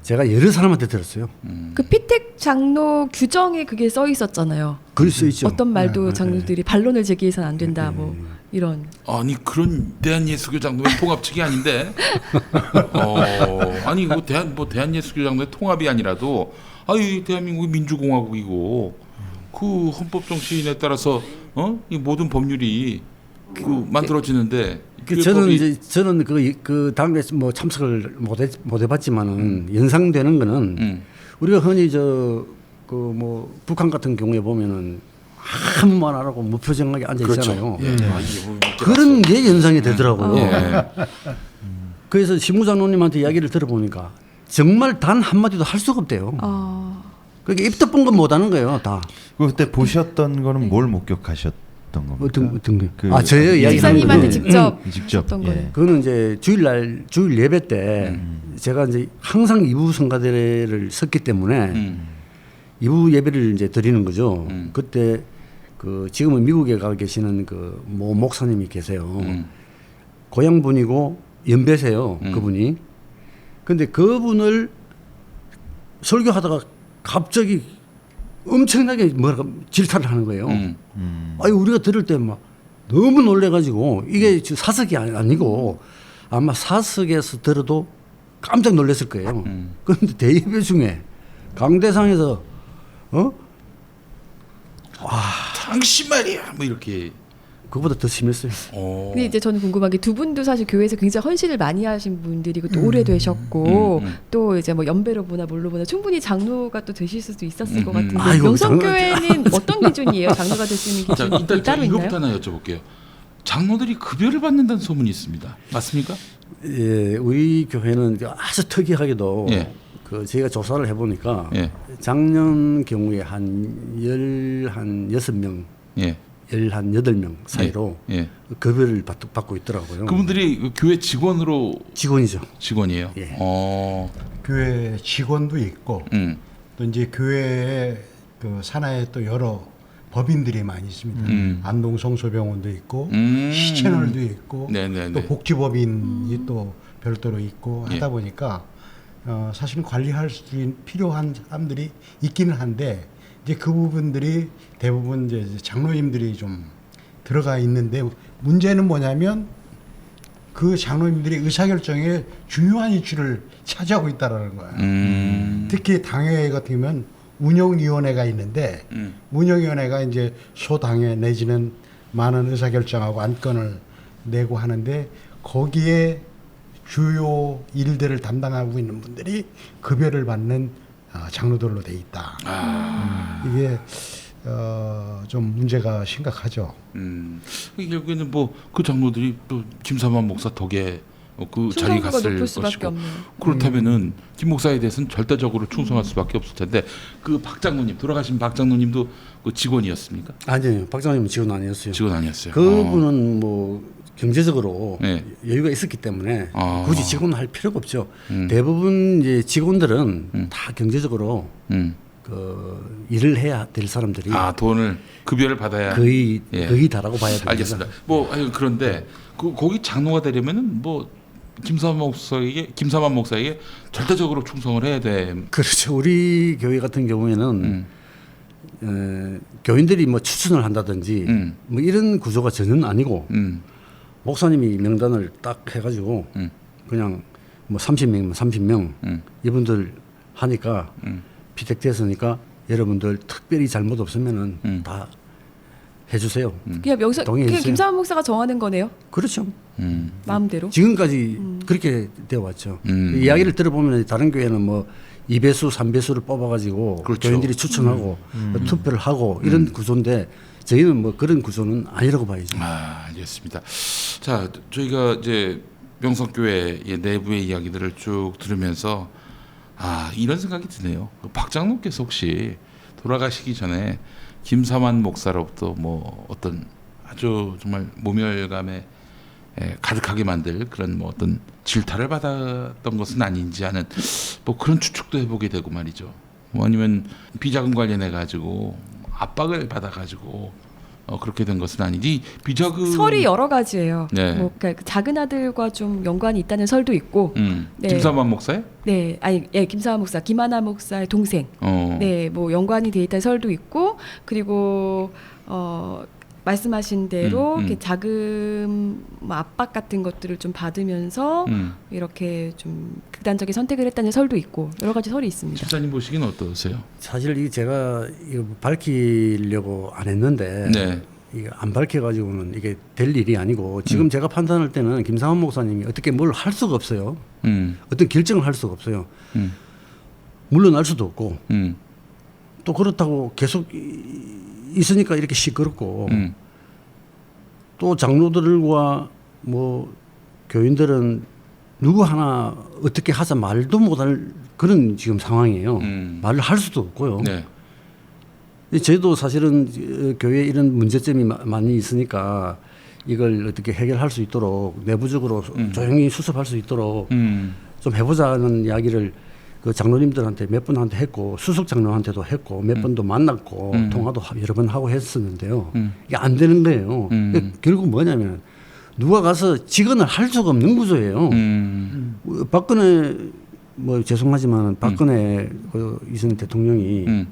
제가 여러 사람한테 들었어요. 그 피택 장로 규정에 그게 써 있었잖아요. 글 써 있죠. 어떤 말도 장로들이 반론을 제기해서는 안 된다. 뭐 이런. 아니 그런 대한예수교 장로의 통합 측이 아닌데. 아니 이거 대한예수교 장로의 통합이 아니라도 이 대한민국이 민주공화국이고 그 헌법 정신에 따라서 이 모든 법률이 만들어지는데. 저는 그 당에 뭐 참석을 못 해봤지만은 연상되는 거는 우리가 흔히 뭐 북한 같은 경우에 보면은 아무 말 안 하고 무표정하게 앉아 있잖아요. 그렇죠. 그런 게 연상이 되더라고요. 그래서 시무장로님한테 이야기를 들어보니까 정말 단 한마디도 할 수가 없대요. 그러니까 입도 뻥긋 못하는 거예요, 다. 그때 보셨던 거는 뭘 목격하셨던 겁니까? 어떤 거? 저의 이야기 집사님한테 직접 했던 거예요. 그거는 이제 주일 예배 때 제가 이제 항상 이부 성가대를 섰기 때문에 이부 예배를 이제 드리는 거죠. 그때 그 지금은 미국에 가 계시는 그 모 목사님이 계세요. 고향 분이고 연배세요. 그분이. 근데 그분을 설교하다가 갑자기 엄청나게 질타를 하는 거예요. 우리가 들을 때 막 너무 놀래가지고 이게 사석이 아니고 아마 사석에서 들어도 깜짝 놀랐을 거예요. 그런데 대예배 중에 강대상에서 당신 말이야 뭐 이렇게. 그거보다 더 심했어요. 근데 이제 저는 궁금한 게 두 분도 사실 교회에서 굉장히 헌신을 많이 하신 분들이고 또 오래되셨고 또 이제 뭐 연배로 보나 뭘로 보나 충분히 장로가 또 되실 수도 있었을 것 같은데 명성교회는 어떤 기준이에요? 장로가 될 수 있는 기준이 일단 따로 있나요? 이거부터 하나 여쭤볼게요. 장로들이 급여를 받는다는 소문이 있습니다. 맞습니까? 예, 우리 교회는 아주 특이하게도 그 저희가 조사를 해보니까 작년 경우에 한 6명 18명 사이로 급여를 받고 있더라고요. 그분들이 교회 직원이죠. 직원이에요. 교회 직원도 있고 또 이제 교회에 그 산하에 또 여러 법인들이 많이 있습니다. 안동 성소병원도 있고 시채널도 있고 또 복지법인이 또 별도로 있고 하다 보니까 사실은 관리할 수 필요한 사람들이 있기는 한데 이제 그 부분들이 대부분 이제 장로님들이 좀 들어가 있는데 문제는 뭐냐면 그 장로님들이 의사결정에 중요한 이슈를 차지하고 있다라는 거예요. 특히 당회 같은 경우는 운영위원회가 있는데 운영위원회가 이제 소당회 내지는 많은 의사결정하고 안건을 내고 하는데 거기에 주요 일들을 담당하고 있는 분들이 급여를 받는 장로들로 돼 있다. 이게 좀 문제가 심각하죠. 결국에는 뭐 그 장로들이 또 김삼환 목사 덕에 그 자리에 충성도가 갔을 높을 수밖에 것이고 없네요. 그렇다면은 김 목사에 대해서는 절대적으로 충성할 수밖에 없을 텐데 그 박 장로님 돌아가신 박 장로님도 그 직원이었습니까? 아니요, 박 장로님은 직원 아니었어요. 직원 아니었어요. 그분은 뭐 경제적으로 네. 여유가 있었기 때문에 굳이 직원을 할 필요가 없죠. 대부분 이제 직원들은 다 경제적으로 그 일을 해야 될 사람들이 돈을 급여를 받아야 거의 예. 거의 다라고 봐야 됩니다. 알겠습니다. 뭐 그런데 거기 장로가 되려면은 뭐 김사만 목사에게 절대적으로 충성을 해야 돼. 그렇죠. 우리 교회 같은 경우에는 교인들이 뭐 추천을 한다든지 뭐 이런 구조가 전혀 아니고 목사님이 명단을 딱 해가지고 그냥 뭐 30명이면 30명 이분들 하니까 피택됐으니까 여러분들 특별히 잘못 없으면은 다 해주세요. 그냥 그냥 김사만 목사가 정하는 거네요. 그렇죠. 마음대로. 지금까지 그렇게 되어 왔죠. 이야기를 들어보면 다른 교회는 뭐 2배수, 3배수를 뽑아가지고 그렇죠. 교인들이 추천하고 투표를 하고 이런 구조인데 저희는 뭐 그런 구조는 아니라고 봐야죠. 알겠습니다. 자, 저희가 이제 명성교회의 내부의 이야기들을 쭉 들으면서 이런 생각이 드네요. 박 장로께서 혹시 돌아가시기 전에 김사만 목사로부터 뭐 어떤 아주 정말 모멸감에 가득하게 만들 그런 뭐 어떤 질타를 받았던 것은 아닌지 하는 뭐 그런 추측도 해보게 되고 말이죠. 뭐 아니면 비자금 관련해 가지고 압박을 받아 가지고 그렇게 된 것은 아니지. 비자금 설이 여러 가지예요. 네. 뭐 그러니까 작은 아들과 좀 연관이 있다는 설도 있고. 네. 김사만 목사요? 네, 김사만 목사, 김하나 목사의 동생. 네, 뭐 연관이 돼 있다는 설도 있고, 그리고 말씀하신 대로 이렇게 자금 뭐 압박 같은 것들을 좀 받으면서 이렇게 좀 극단적인 선택을 했다는 설도 있고 여러 가지 설이 있습니다. 집사님 보시기는 어떠세요? 사실 이 제가 이거 밝히려고 안 했는데 네. 이게 안 밝혀가지고는 이게 될 일이 아니고 지금 제가 판단할 때는 김상환 목사님이 어떻게 뭘 할 수가 없어요. 어떤 결정을 할 수가 없어요. 물러날 수도 없고 또 그렇다고 계속 있으니까 이렇게 시끄럽고 또 장로들과 뭐 교인들은 누구 하나 어떻게 하자 말도 못할 그런 지금 상황이에요. 말을 할 수도 없고요. 네. 저희도 사실은 교회에 이런 문제점이 많이 있으니까 이걸 어떻게 해결할 수 있도록 내부적으로 조용히 수습할 수 있도록 좀 해보자는 이야기를 그 장로님들한테 몇 분한테 했고 수석 장로한테도 했고 몇 번도 만났고 통화도 여러 번 하고 했었는데요. 이게 안 되는 거예요. 결국 뭐냐면 누가 가서 직언을 할 수가 없는 구조예요. 박근혜 뭐 죄송하지만 박근혜 그 이승 대통령이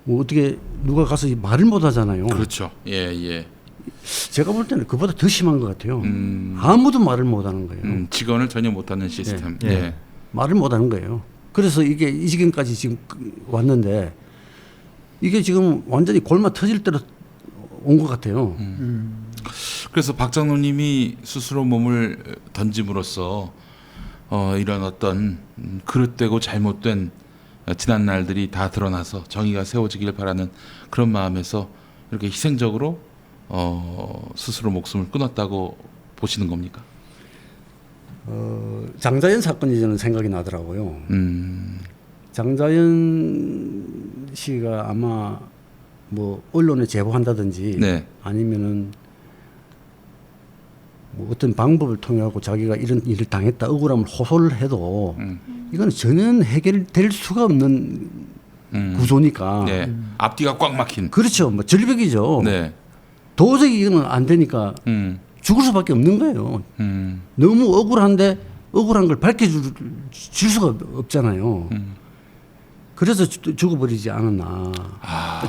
뭐 어떻게 누가 가서 말을 못 하잖아요. 그렇죠. 예. 제가 볼 때는 그보다 더 심한 것 같아요. 아무도 말을 못 하는 거예요. 직언을 전혀 못 하는 시스템. 예. 말을 못 하는 거예요. 그래서 이게 이 지경까지 지금 왔는데 이게 지금 완전히 골마 터질 대로 온 것 같아요. 그래서 박 장로님이 스스로 몸을 던짐으로써 이런 어떤 그릇되고 잘못된 지난 날들이 다 드러나서 정의가 세워지길 바라는 그런 마음에서 이렇게 희생적으로 스스로 목숨을 끊었다고 보시는 겁니까? 장자연 사건이 저는 생각이 나더라고요. 장자연 씨가 아마 뭐 언론에 제보한다든지 네. 아니면은 뭐 어떤 방법을 통해 갖고 자기가 이런 일을 당했다 억울함을 호소를 해도 이건 전혀 해결될 수가 없는 구조니까. 네. 앞뒤가 꽉 막힌. 그렇죠. 뭐 절벽이죠. 네. 도저히 이거는 안 되니까 죽을 수밖에 없는 거예요. 너무 억울한데 억울한 걸 밝혀줄 수가 없잖아요. 그래서 죽어버리지 않았나.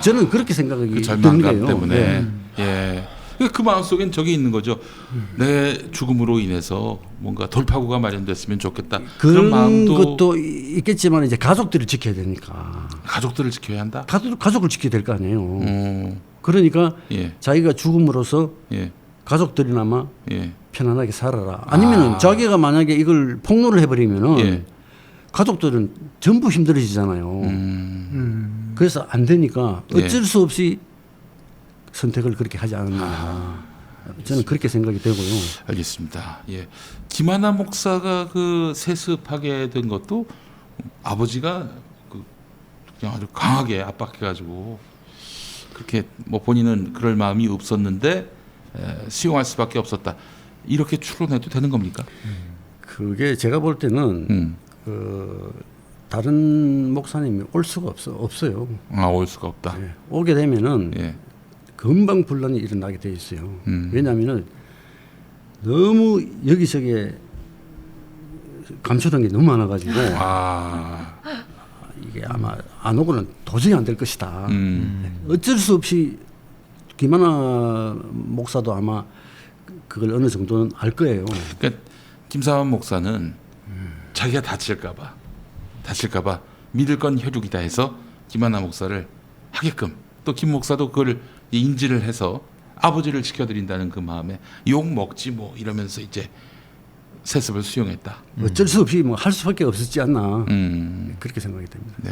저는 그렇게 생각이 그 드는 절망감 거예요. 때문에. 네. 예. 그 마음속엔 저게 있는 거죠. 내 죽음으로 인해서 뭔가 돌파구가 마련됐으면 좋겠다. 그런 마음도 것도 있겠지만 이제 가족들을 지켜야 되니까. 가족들을 지켜야 한다. 가족을 지켜야 될 거 아니에요. 그러니까 자기가 죽음으로써 가족들이나마 편안하게 살아라. 아니면은 자기가 만약에 이걸 폭로를 해버리면은 가족들은 전부 힘들어지잖아요. 그래서 안 되니까 어쩔 수 없이 선택을 그렇게 하지 않았나. 저는 그렇게 생각이 되고요. 알겠습니다. 예, 김하나 목사가 그 세습하게 된 것도 아버지가 그냥 아주 강하게 압박해가지고 그렇게 뭐 본인은 그럴 마음이 없었는데 수용할 수밖에 없었다. 이렇게 추론해도 되는 겁니까? 그게 제가 볼 때는 그 다른 목사님이 올 수가 없어요. 올 수가 없다. 네. 오게 되면은 금방 분란이 일어나게 돼 있어요. 왜냐하면은 너무 여기저기 감춰둔 게 너무 많아가지고 이게 아마 안 오고는 도저히 안 될 것이다. 어쩔 수 없이 김하나 목사도 아마 그걸 어느 정도는 알 거예요. 그러니까 김사환 목사는 자기가 다칠까봐 믿을 건 혈육이다 해서 김하나 목사를 하게끔, 또 김 목사도 그걸 인지를 해서 아버지를 지켜드린다는 그 마음에 욕 먹지 뭐 이러면서 이제 세습을 수용했다. 어쩔 수 없이 뭐 할 수밖에 없었지 않나 그렇게 생각이 됩니다. 네.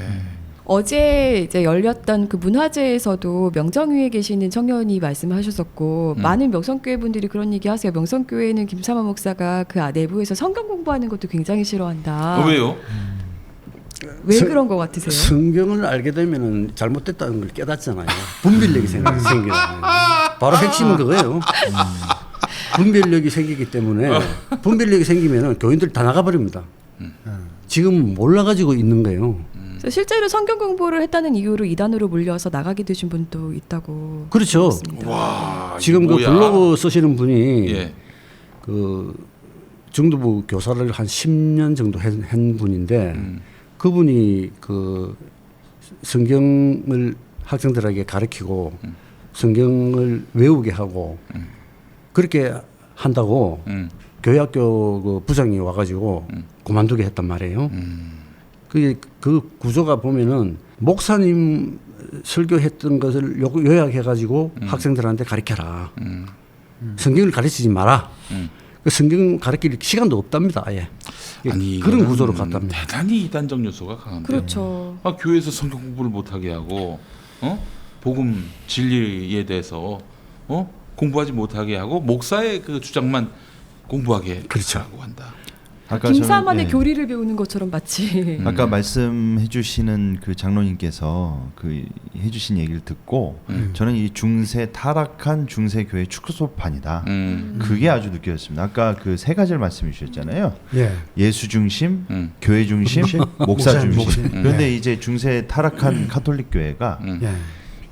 어제 이제 열렸던 그 문화제에서도 명성교회에 계시는 청년이 말씀하셨었고 많은 명성교회 분들이 그런 얘기하세요. 명성교회는 김사만 목사가 그 내부에서 성경 공부하는 것도 굉장히 싫어한다. 왜요? 왜 그런 것 같으세요? 성경을 알게 되면은 잘못됐다는 걸 깨닫잖아요. 분별력이 생기잖아요. 바로 핵심은 그거예요. 분별력이 생기기 때문에 분별력이 생기면은 교인들 다 나가버립니다. 지금 몰라가지고 있는 거예요. 실제로 성경 공부를 했다는 이유로 이단으로 몰려서 나가게 되신 분도 있다고. 그렇죠. 와, 지금 그 뭐야? 블로그 쓰시는 분이 그 중도부 교사를 한 10년 정도 한 분인데 그분이 그 성경을 학생들에게 가르치고 성경을 외우게 하고 그렇게 한다고 교회학교 그 부장이 와가지고 그만두게 했단 말이에요. 그 구조가 보면은 목사님 설교했던 것을 요약해가지고 학생들한테 가르쳐라. 성경을 가르치지 마라. 그 성경 가르칠 시간도 없답니다. 아예. 아니, 그런 구조로 갔답니다. 대단히 이단적 요소가 강한데. 그렇죠. 교회에서 성경 공부를 못하게 하고, 복음 진리에 대해서 공부하지 못하게 하고 목사의 그 주장만 공부하게 하고 한다. 아까 김사만의 교리를 배우는 것처럼 마치. 아까 말씀해주시는 그 장로님께서 그 해주신 얘기를 듣고 저는 이 중세 타락한 중세 교회 축소판이다. 그게 아주 느껴졌습니다. 아까 그 세 가지를 말씀해 주셨잖아요. 예수 중심, 교회 중심, 목사 중심. 그런데 이제 중세 타락한 카톨릭 교회가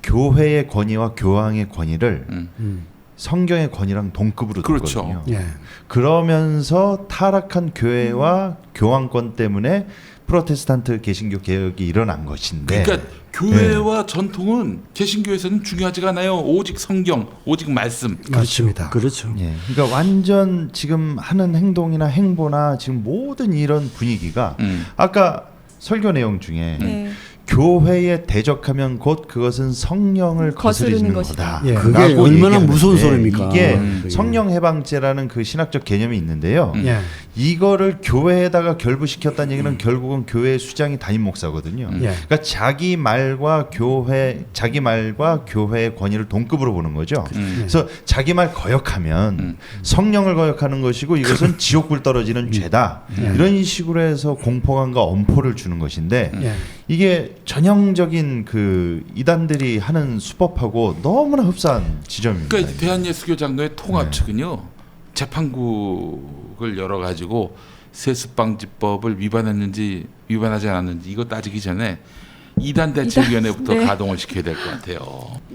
교회의 권위와 교황의 권위를 성경의 권위랑 동급으로 두거든요. 그러면서 타락한 교회와 교황권 때문에 프로테스탄트 개신교 개혁이 일어난 것인데. 그러니까 교회와 전통은 개신교에서는 중요하지가 않아요. 오직 성경, 오직 말씀. 그렇습니다. 그렇죠. 그러니까 완전 지금 하는 행동이나 행보나 지금 모든 이런 분위기가 아까 설교 내용 중에 교회에 대적하면 곧 그것은 성령을 거스르는 거다. 그게 얼마나 무서운 소리입니까? 이게 성령 해방죄라는 그 신학적 개념이 있는데요. 이거를 교회에다가 결부시켰다는 얘기는 결국은 교회의 수장이 담임 목사거든요. 그러니까 자기 말과 교회의 권위를 동급으로 보는 거죠. 그래서 자기 말 거역하면 성령을 거역하는 것이고 이것은 지옥불 떨어지는 죄다. 이런 식으로 해서 공포감과 엄포를 주는 것인데 이게 전형적인 그 이단들이 하는 수법하고 너무나 흡사한 지점입니다. 그러니까 대한예수교 장로의 통합 측은요 재판국을 열어가지고 세습방지법을 위반했는지 위반하지 않았는지 이거 따지기 전에 이단 대책위원회부터 가동을 시켜야 될 것 같아요.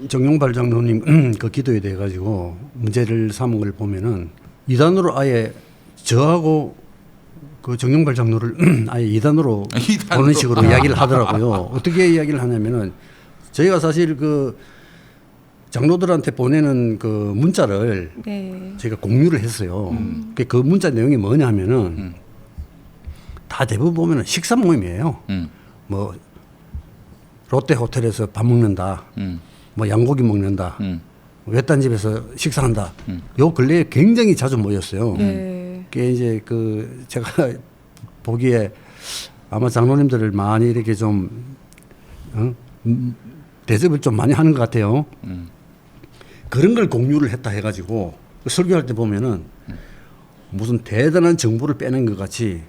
정용발 장로님 그 기도에 대해 가지고 문제를 삼은 걸 보면은 이단으로 아예 저하고 그 정용발 장로를 아예 이단으로 보는 식으로 이야기를 하더라고요. 어떻게 이야기를 하냐면은 저희가 사실 그 장로들한테 보내는 그 문자를 저희가 공유를 했어요. 그 문자 내용이 뭐냐면은 다 대부분 보면은 식사 모임이에요. 뭐 롯데 호텔에서 밥 먹는다. 뭐 양고기 먹는다. 외딴 집에서 식사한다. 요 근래에 굉장히 자주 모였어요. 그게 이제 그 제가 보기에 아마 장로님들을 많이 이렇게 좀 대접을 좀 많이 하는 것 같아요. 그런 걸 공유를 했다 해가지고 설교할 때 보면은 무슨 대단한 정보를 빼낸 것 같이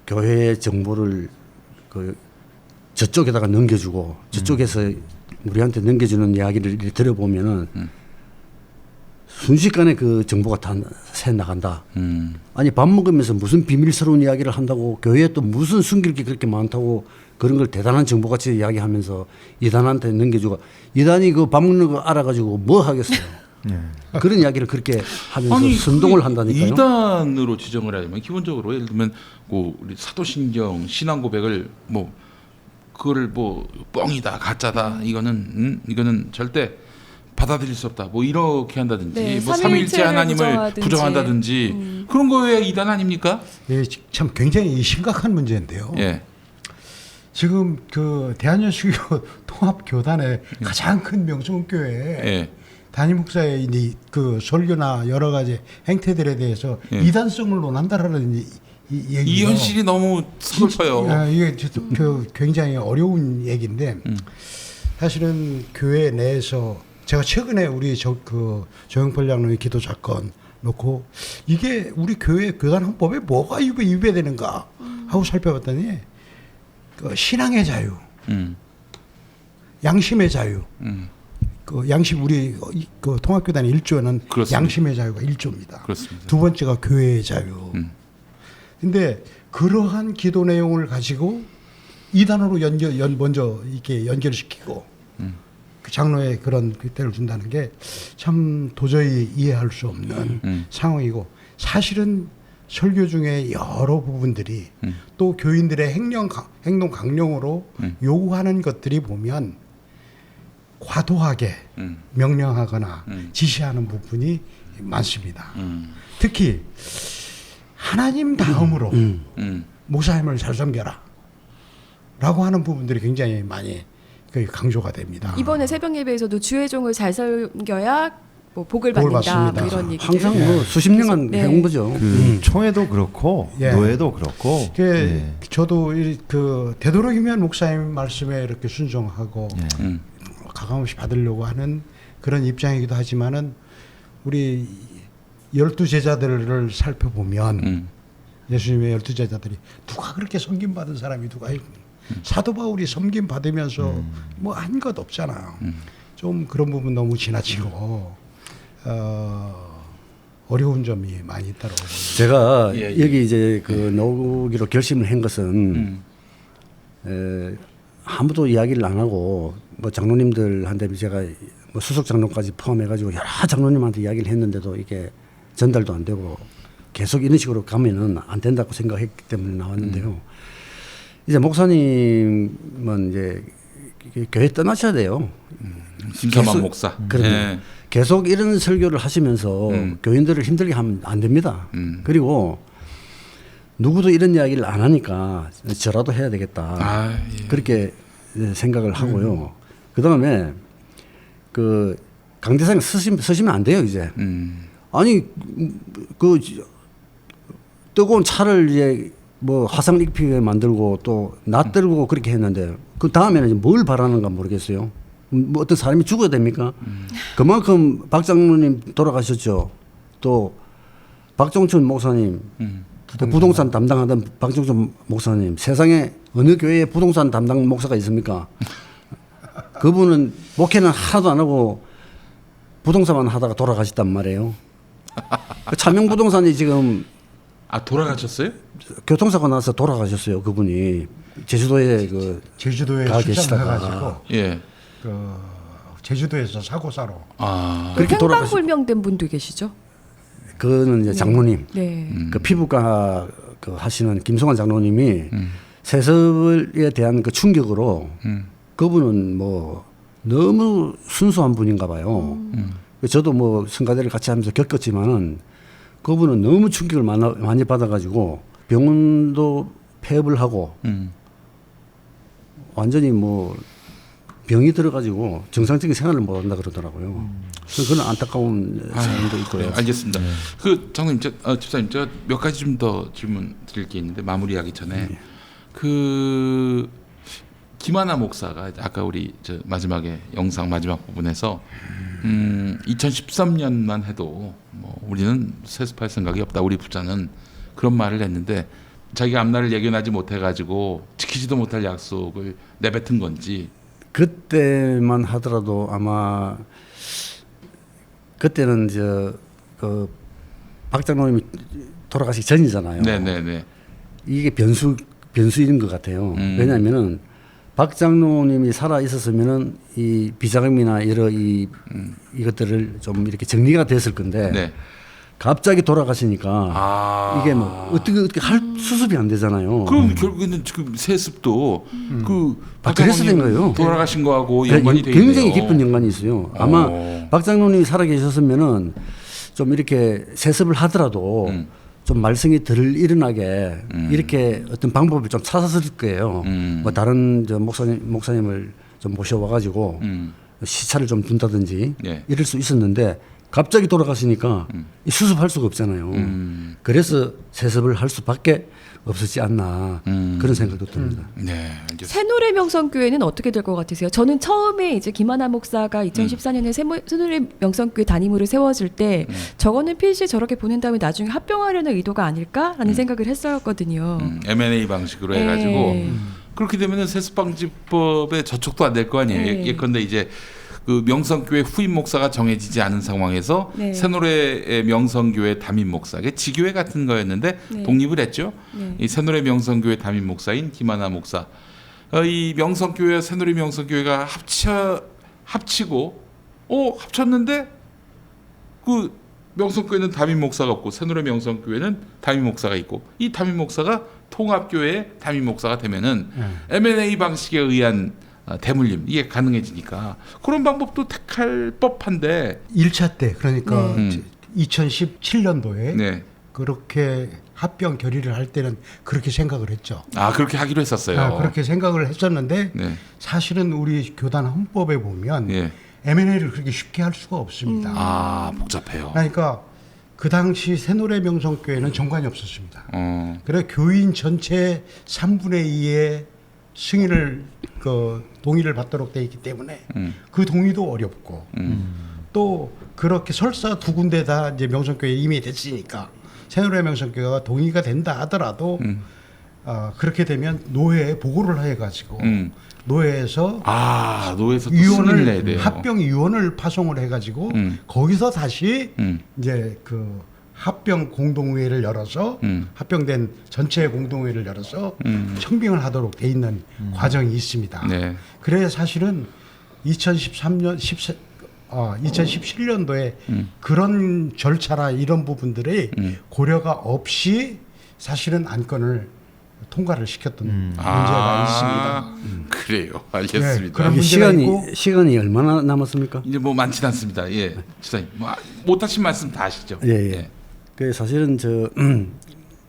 교회의 정보를 그 저쪽에다가 넘겨주고 저쪽에서 우리한테 넘겨주는 이야기를 들어보면은 순식간에 그 정보가 다 새 나간다. 아니 밥 먹으면서 무슨 비밀스러운 이야기를 한다고 교회에 또 무슨 숨길 게 그렇게 많다고 그런 걸 대단한 정보같이 이야기하면서 이단한테 넘겨주고 이단이 그 밥 먹는 거 알아가지고 뭐 하겠어요. 그런 이야기를 그렇게 하면서 선동을 한다니까요. 이단으로 지정을 하려면 기본적으로 예를 들면 뭐 우리 사도신경 신앙 고백을 뭐 그거를 뭐 뻥이다 가짜다 이거는 절대 받아들일 수 없다. 뭐 이렇게 한다든지 네, 뭐 삼위일체 하나님을 부정한다든지 그런 거에 이단 아닙니까? 예, 참 굉장히 심각한 문제인데요. 예. 지금 그 대한여수교 통합교단의 가장 큰 명성교회 담임 목사의 그 설교나 여러 가지 행태들에 대해서 이단성을 논한다라는 얘기예요. 이 현실이 너무 서글퍼요. 이게 굉장히 어려운 얘기인데 사실은 교회 내에서 제가 최근에 우리 조영펄 장로의 기도 사건 놓고 이게 우리 교회 교단 헌법에 뭐가 위배되는가 하고 살펴봤더니 그 신앙의 자유, 양심의 자유, 그 양심 우리 그 통합교단의 1조는 그렇습니다. 양심의 자유가 1조입니다. 그렇습니다. 두 번째가 교회의 자유. 근데 그러한 기도 내용을 가지고 이단으로 먼저 이렇게 연결시키고 그 장로의 그런 때를 준다는 게 참 도저히 이해할 수 없는 상황이고 사실은 설교 중에 여러 부분들이 또 교인들의 행동 강령으로 요구하는 것들이 보면 과도하게 명령하거나 지시하는 부분이 많습니다. 특히 하나님 다음으로 목사님을 잘 섬겨라 라고 하는 부분들이 굉장히 많이 강조가 됩니다. 이번에 새벽 예배에서도 주의 종을 잘 섬겨야 뭐 복을 받는다 뭐 이런 얘기들. 항상 뭐 수십 년간 해온 거죠. 총회도 그렇고 노회도 그렇고. 저도 그 되도록이면 목사님 말씀에 이렇게 순종하고 가감없이 받으려고 하는 그런 입장이기도 하지만은 우리 12제자들을 살펴보면 예수님의 12제자들이 누가 그렇게 섬김 받은 사람이 누가 있고 사도 바울이 섬김 받으면서 뭐 한 것 없잖아요. 좀 그런 부분 너무 지나치고 어려운 점이 많이 있다고 봅니다. 제가 여기 이제 그 나오기로 결심을 한 것은 아무도 이야기를 안 하고 뭐 장로님들한테 제가 뭐 수석 장로까지 포함해가지고 여러 장로님한테 이야기를 했는데도 이게 전달도 안 되고 계속 이런 식으로 가면은 안 된다고 생각했기 때문에 나왔는데요. 이제 목사님은 이제 교회 떠나셔야 돼요. 김사만 목사. 그런데 계속 이런 설교를 하시면서 교인들을 힘들게 하면 안 됩니다. 그리고 누구도 이런 이야기를 안 하니까 저라도 해야 되겠다. 그렇게 생각을 하고요. 그 다음에 그 강대상에 서시면 안 돼요 이제. 아니 그 뜨거운 차를 이제 뭐 화상 입히게 만들고 또 낯들고 그렇게 했는데 그 다음에는 이제 뭘 바라는가 모르겠어요. 뭐 어떤 사람이 죽어야 됩니까? 그만큼 박 장로님 돌아가셨죠. 또 박종춘 목사님, 부동산 담당하던 박종춘 목사님, 세상에 어느 교회에 부동산 담당 목사가 있습니까? 그분은 목회는 하나도 안 하고 부동산만 하다가 돌아가셨단 말이에요. 그 차명부동산이 지금 돌아가셨어요? 교통사고 나서 돌아가셨어요. 그분이 제주도에 제주도에 가 계시다가 그 제주도에서 사고사로 그렇게 행방불명된 분도 계시죠? 그는 이제 장로님, 그 피부과 그 하시는 김성환 장로님이 세습에 대한 그 충격으로 그분은 뭐 너무 순수한 분인가 봐요. 저도 뭐 성가대를 같이 하면서 겪었지만은 그분은 너무 충격을 많이 받아가지고 병원도 폐업을 하고 완전히 뭐 병이 들어가지고 정상적인 생활을 못한다 그러더라고요. 그래서 그런 안타까운 사연도 있고요. 알겠습니다. 그 장로님, 집사님, 제가 몇 가지 좀 더 질문 드릴 게 있는데 마무리하기 전에 그 김하나 목사가 아까 우리 저 마지막에 영상 마지막 부분에서 2013년만 해도 뭐 우리는 세습할 생각이 없다. 우리 부자는 그런 말을 했는데 자기가 앞날을 예견하지 못해가지고 지키지도 못할 약속을 내뱉은 건지. 그때만 하더라도 아마 그때는 그 박 장로님이 돌아가시기 전이잖아요. 네네네. 이게 변수인 것 같아요. 왜냐하면은 박 장로님이 살아 있었으면은 이 비자금이나 여러 이것들을 좀 이렇게 정리가 됐을 건데 네. 갑자기 돌아가시니까 이게 뭐 어떻게 할 수습이 안 되잖아요. 그럼 결국에는 지금 세습도 박 그래서 된 거예요. 돌아가신 거하고 연관이 돼 있네요. 굉장히 깊은 연관이 있어요. 아마 박 장로님이 살아 계셨으면은 좀 이렇게 세습을 하더라도 좀 말썽이 덜 일어나게 이렇게 어떤 방법을 좀 찾았을 거예요. 뭐 다른 저 목사님을 좀 모셔와가지고 시차를 좀 둔다든지 예. 이럴 수 있었는데 갑자기 돌아가시니까 이 수습할 수가 없잖아요. 그래서 세습을 할 수밖에 없었지 않나 그런 생각도 듭니다. 네, 새노래 명성교회는 어떻게 될 것 같으세요? 저는 처음에 이제 김하나 목사가 2014년에 새노래 명성교회 담임으로 세워질 때 저거는 필시 저렇게 보낸 다음에 나중에 합병하려는 의도가 아닐까라는 생각을 했었거든요. M&A 방식으로 해가지고 그렇게 되면은 세습방지법에 저촉도 안 될 거 아니에요. 예컨대 이제 그 명성교회 후임 목사가 정해지지 않은 상황에서 네. 새노래 명성교회 담임 목사, 지교회 같은 거였는데 네. 독립을 했죠. 네. 이 새노래 명성교회 담임 목사인 김하나 목사, 이 명성교회와 새노래 명성교회가 합치고 합쳤는데 그 명성교회는 담임 목사가 없고 새노래 명성교회는 담임 목사가 있고 이 담임 목사가 통합교회의 담임 목사가 되면은 M&A 방식에 의한 대물림 이게 가능해지니까 그런 방법도 택할 법한데 1차 때 그러니까 2017년도에 네. 그렇게 합병 결의를 할 때는 그렇게 생각을 했죠. 그렇게 하기로 했었어요. 그렇게 생각을 했었는데 네. 사실은 우리 교단 헌법에 보면 M&A를 그렇게 쉽게 할 수가 없습니다. 복잡해요. 그러니까 그 당시 새노래 명성교회는 정관이 없었습니다. 그래 교인 전체 3분의 2의 승인을 동의를 받도록 돼 있기 때문에 그 동의도 어렵고 또 그렇게 설사 두 군데 다 이제 명성교회 이미 됐으니까 새노래 명성교회가 동의가 된다 하더라도 그렇게 되면 노회에 보고를 해가지고 노회에서 승인을 내야 돼요. 합병 위원을 파송을 해가지고 거기서 다시 이제 그 합병 공동회의를 열어서 합병된 전체 공동회의를 열어서 청빙을 하도록 돼 있는 과정이 있습니다. 네. 그래 사실은 2017년도에 그런 절차나 이런 부분들이 고려가 없이 사실은 안건을 통과를 시켰던 문제가 있습니다. 그래요. 알겠습니다. 네, 그런 문제가 있고 시간이 얼마나 남았습니까? 이제 뭐 많지는 않습니다. 예, 지사님 못하신 말씀 다 하시죠. 예. 그 사실은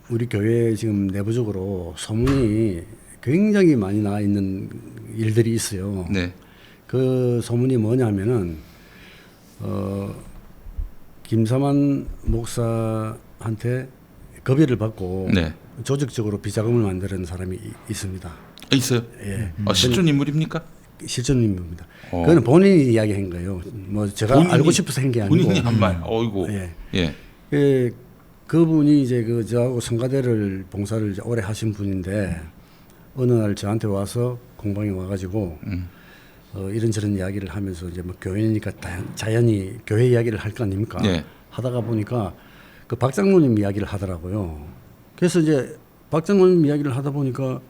우리 교회 지금 내부적으로 소문이 굉장히 많이 나 있는 일들이 있어요. 네. 그 소문이 뭐냐면은 김사만 목사한테 겁의를 받고 조직적으로 비자금을 만드는 사람이 있습니다. 있어요? 예. 실존 인물입니까? 실존 인물입니다. 그거는 본인이 이야기한 거예요. 뭐 제가 알고 싶어서 한 게 아니고. 본인이 한 말. 어이고. 예. 그분이 이제 저하고 성가대를 봉사를 이제 오래 하신 분인데 어느 날 저한테 와서 공방에 와가지고 이런저런 이야기를 하면서 이제 뭐 교회니까 자연히 교회 이야기를 할 거 아닙니까? 하다가 보니까 그 박 장로님 이야기를 하더라고요. 그래서 이제 박 장로님 이야기를 하다 보니까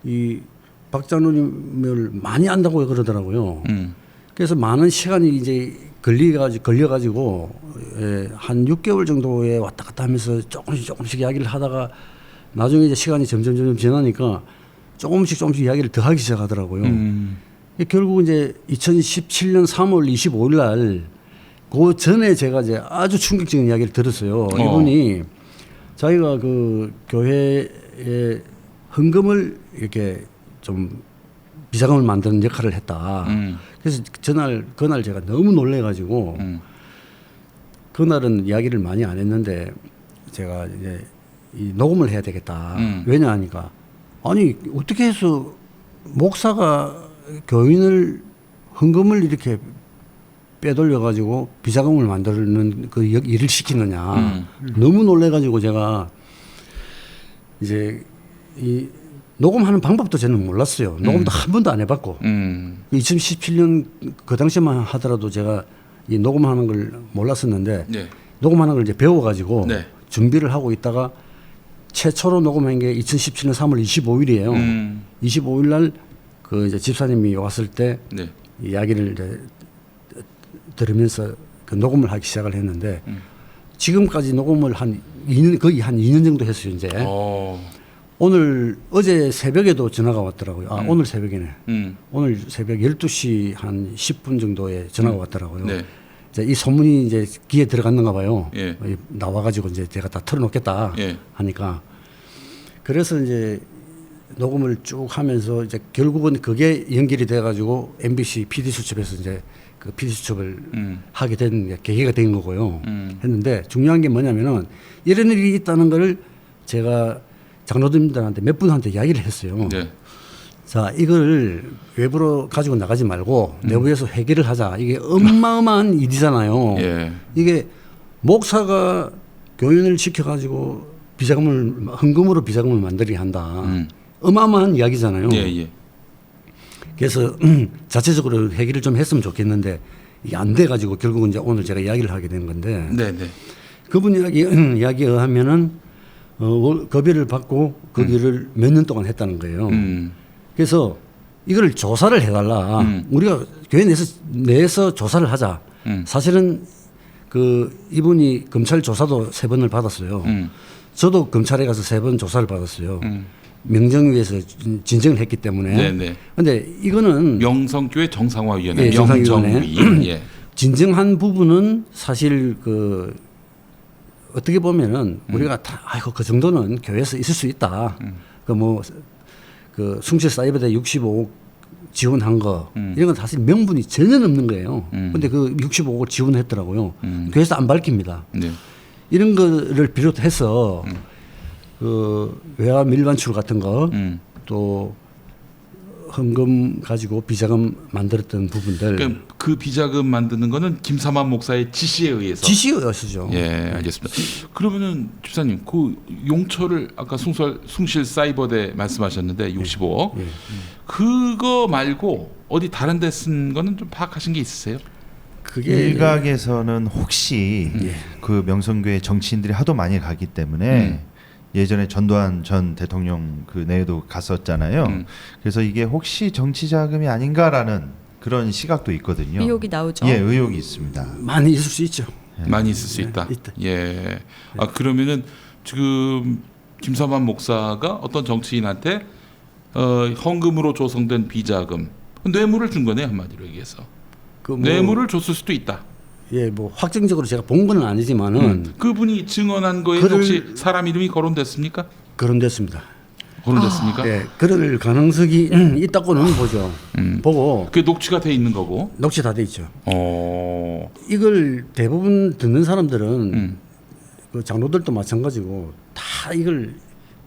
이 박 장로님을 많이 안다고 그러더라고요. 그래서 많은 시간이 이제 걸려가지고 한 6개월 정도에 왔다 갔다 하면서 조금씩 이야기를 하다가 나중에 이제 시간이 점점 지나니까 조금씩 이야기를 더 하기 시작하더라고요. 결국 이제 2017년 3월 25일 날 그 전에 제가 이제 아주 충격적인 이야기를 들었어요. 이분이 자기가 그 교회에 헌금을 이렇게 좀 비자금을 만드는 역할을 했다. 그래서 그날 제가 너무 놀래가지고 그날은 이야기를 많이 안 했는데 제가 이제 이 녹음을 해야 되겠다. 왜냐 하니까 아니 어떻게 해서 목사가 교인을 헌금을 이렇게 빼돌려 가지고 비자금을 만드는 그 일을 시키느냐 너무 놀래 가지고 제가 이제 이 녹음하는 방법도 저는 몰랐어요. 녹음도 한 번도 안 해봤고 2017년 그 당시만 하더라도 제가 이 녹음하는 걸 몰랐었는데 네. 녹음하는 걸 이제 배워가지고 네. 준비를 하고 있다가 최초로 녹음한 게 2017년 3월 25일이에요. 25일 날 그 이제 집사님이 왔을 때 네. 이야기를 이제 들으면서 그 녹음을 하기 시작을 했는데 지금까지 녹음을 한 2년 거의 한 2년 정도 했어요 이제. 오늘 어제 새벽에도 전화가 왔더라고요. 오늘 새벽이네. 오늘 새벽 12시 한 10분 정도에 전화가 왔더라고요. 네. 이제 이 소문이 이제 귀에 들어갔는가 봐요. 예. 나와가지고 이제 제가 다 털어놓겠다 예. 하니까 그래서 이제 녹음을 쭉 하면서 이제 결국은 그게 연결이 돼가지고 MBC PD 수첩에서 이제 그 PD 수첩을 하게 된 계기가 된 거고요. 했는데 중요한 게 뭐냐면은 이런 일이 있다는 걸 제가 장로님들한테 몇 분한테 이야기를 했어요. 네. 자, 이걸 외부로 가지고 나가지 말고 내부에서 해결을 하자. 이게 어마어마한 일이잖아요. 예. 이게 목사가 교인을 시켜가지고 헌금으로 비자금을 만들게 한다. 어마어마한 이야기잖아요. 예, 예. 그래서 자체적으로 해결을 좀 했으면 좋겠는데 이게 안 돼가지고 결국은 이제 오늘 제가 이야기를 하게 된 건데 네네. 그분 이야기에 의하면은 급여를 받고 그 일을 몇 년 동안 했다는 거예요. 그래서 이걸 조사를 해달라. 우리가 교회 내에서 조사를 하자. 사실은 그 이분이 검찰 조사도 3번을 받았어요. 저도 검찰에 가서 3번 조사를 받았어요. 명정위에서 진정을 했기 때문에. 네네. 근데 이거는 명성교회 정상화위원회, 예, 정상위원회. 명정위. 예. 진정한 부분은 사실 그 어떻게 보면은 우리가 다 아이고 그 정도는 교회에서 있을 수 있다. 그 뭐 그 숭실 사이버대 65억 지원한 거 이런 건 사실 명분이 전혀 없는 거예요. 근데 그 65억을 지원했더라고요. 교회에서 안 밝힙니다. 네. 이런 거를 비롯해서 그 외화 밀반출 같은 거 또 헌금 가지고 비자금 만들었던 부분들. 그러니까 그 비자금 만드는 거는 김사만 목사의 지시에 의해서. 지시에 의해서죠. 예, 알겠습니다. 그러면은 집사님, 그 용처를 아까 숭실 사이버대 말씀하셨는데 65억. 예. 그거 말고 어디 다른 데 쓴 거는 좀 파악하신 게 있으세요? 그게 일각에서는 혹시 그 명성교회 정치인들이 하도 많이 가기 때문에 예전에 전두환 전 대통령 그 내에도 갔었잖아요. 그래서 이게 혹시 정치 자금이 아닌가라는 그런 시각도 있거든요. 의혹이 나오죠. 예, 의혹이 있습니다. 많이 있을 수 있죠. 많이 있을 수 있다. 예. 아 그러면은 지금 김사만 목사가 어떤 정치인한테 헌금으로 조성된 비자금, 뇌물을 준 거네 한마디로 얘기해서. 그 뇌물을 줬을 수도 있다. 예, 뭐 확정적으로 제가 본 건 아니지만은 그분이 증언한 거에 혹시 사람 이름이 거론됐습니까? 거론됐습니다. 거론됐습니까? 예, 그럴 가능성이 있다고는 보죠. 보고 그게 녹취가 돼 있는 거고. 녹취 다 돼 있죠. 이걸 대부분 듣는 사람들은 그 장로들도 마찬가지고 다 이걸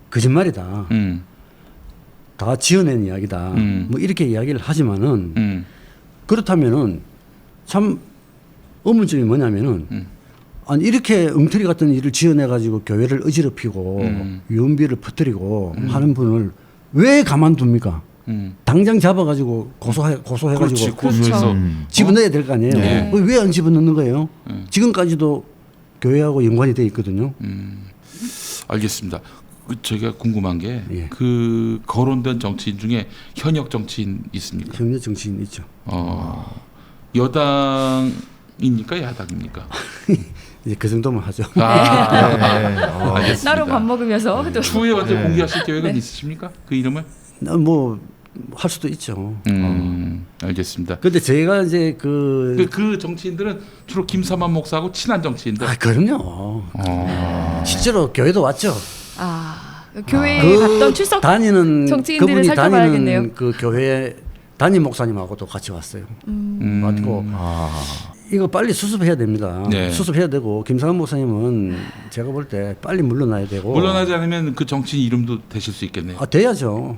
거짓말이다. 다 지어낸 이야기다. 뭐 이렇게 이야기를 하지만은 그렇다면은 참 의문점이 뭐냐면은 아니 이렇게 엉터리 같은 일을 지어내 가지고 교회를 어지럽히고 유언비를 퍼뜨리고 하는 분을 왜 가만둡니까? 당장 잡아가지고 고소해가지고 고소해서 집어넣어야 될 거 아니에요. 네. 왜 안 집어넣는 거예요? 지금까지도 교회하고 연관이 돼 있거든요. 알겠습니다. 제가 궁금한 게 그 거론된 정치인 중에 현역 정치인 있습니까? 현역 정치인 있죠. 여당입니까 야당입니까? 이제 그 정도만 하죠. 알겠습니다. 따로 밥 먹으면서 또 추후에 언제 공개하실 계획은 있으십니까? 그 이름을? 뭐 할 수도 있죠. 알겠습니다. 근데 제가 이제 그 정치인들은 주로 김사만 목사하고 친한 정치인들. 그럼요. 실제로 교회도 왔죠. 교회에 갔던 출석 다니는 정치인들을 그분이 살펴봐야겠네요. 다니는 그 교회 담임 목사님하고도 같이 왔어요. 왔고 이거 빨리 수습해야 됩니다. 네. 수습해야 되고 김상환 목사님은 제가 볼 때 빨리 물러나야 되고 물러나지 않으면 그 정치인 이름도 되실 수 있겠네요. 돼야죠.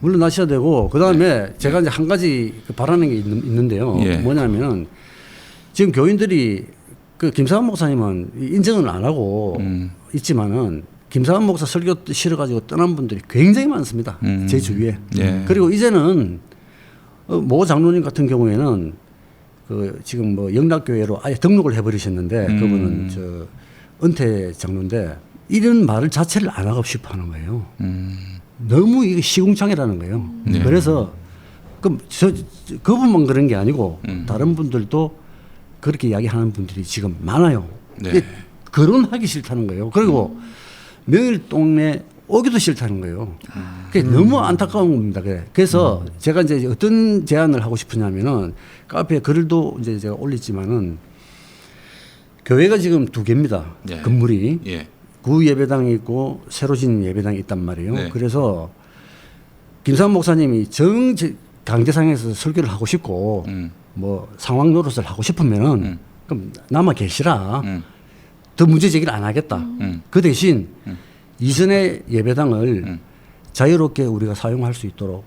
물러나셔야 되고 그다음에 제가 이제 한 가지 바라는 게 있는데요. 예. 뭐냐면은 지금 교인들이 그 김상환 목사님은 인정을 안 하고 있지만은 김상환 목사 설교 실어가지고 떠난 분들이 굉장히 많습니다. 제 주위에. 예. 그리고 이제는 모 장로님 같은 경우에는 그 지금 뭐 영락교회로 아예 등록을 해버리셨는데 그분은 저 은퇴 장로인데 이런 말을 자체를 안 하고 싶어 하는 거예요. 너무 이게 시궁창이라는 거예요. 네. 그래서 그분만 그런 게 아니고 다른 분들도 그렇게 이야기하는 분들이 지금 많아요. 네. 결혼하기 싫다는 거예요. 그리고 명일동에 오기도 싫다는 거예요. 그게 너무 안타까운 겁니다. 그래서 제가 이제 어떤 제안을 하고 싶으냐면은 카페에 글도 이제 제가 올렸지만은 교회가 지금 2개입니다. 네. 건물이 예. 구 예배당이 있고 새로 진 예배당이 있단 말이에요. 네. 그래서 김상환 목사님이 강제상에서 설교를 하고 싶고 뭐 상황 노릇을 하고 싶으면은 그럼 남아 계시라. 더 문제 제기를 안 하겠다. 그 대신 이전의 예배당을 자유롭게 우리가 사용할 수 있도록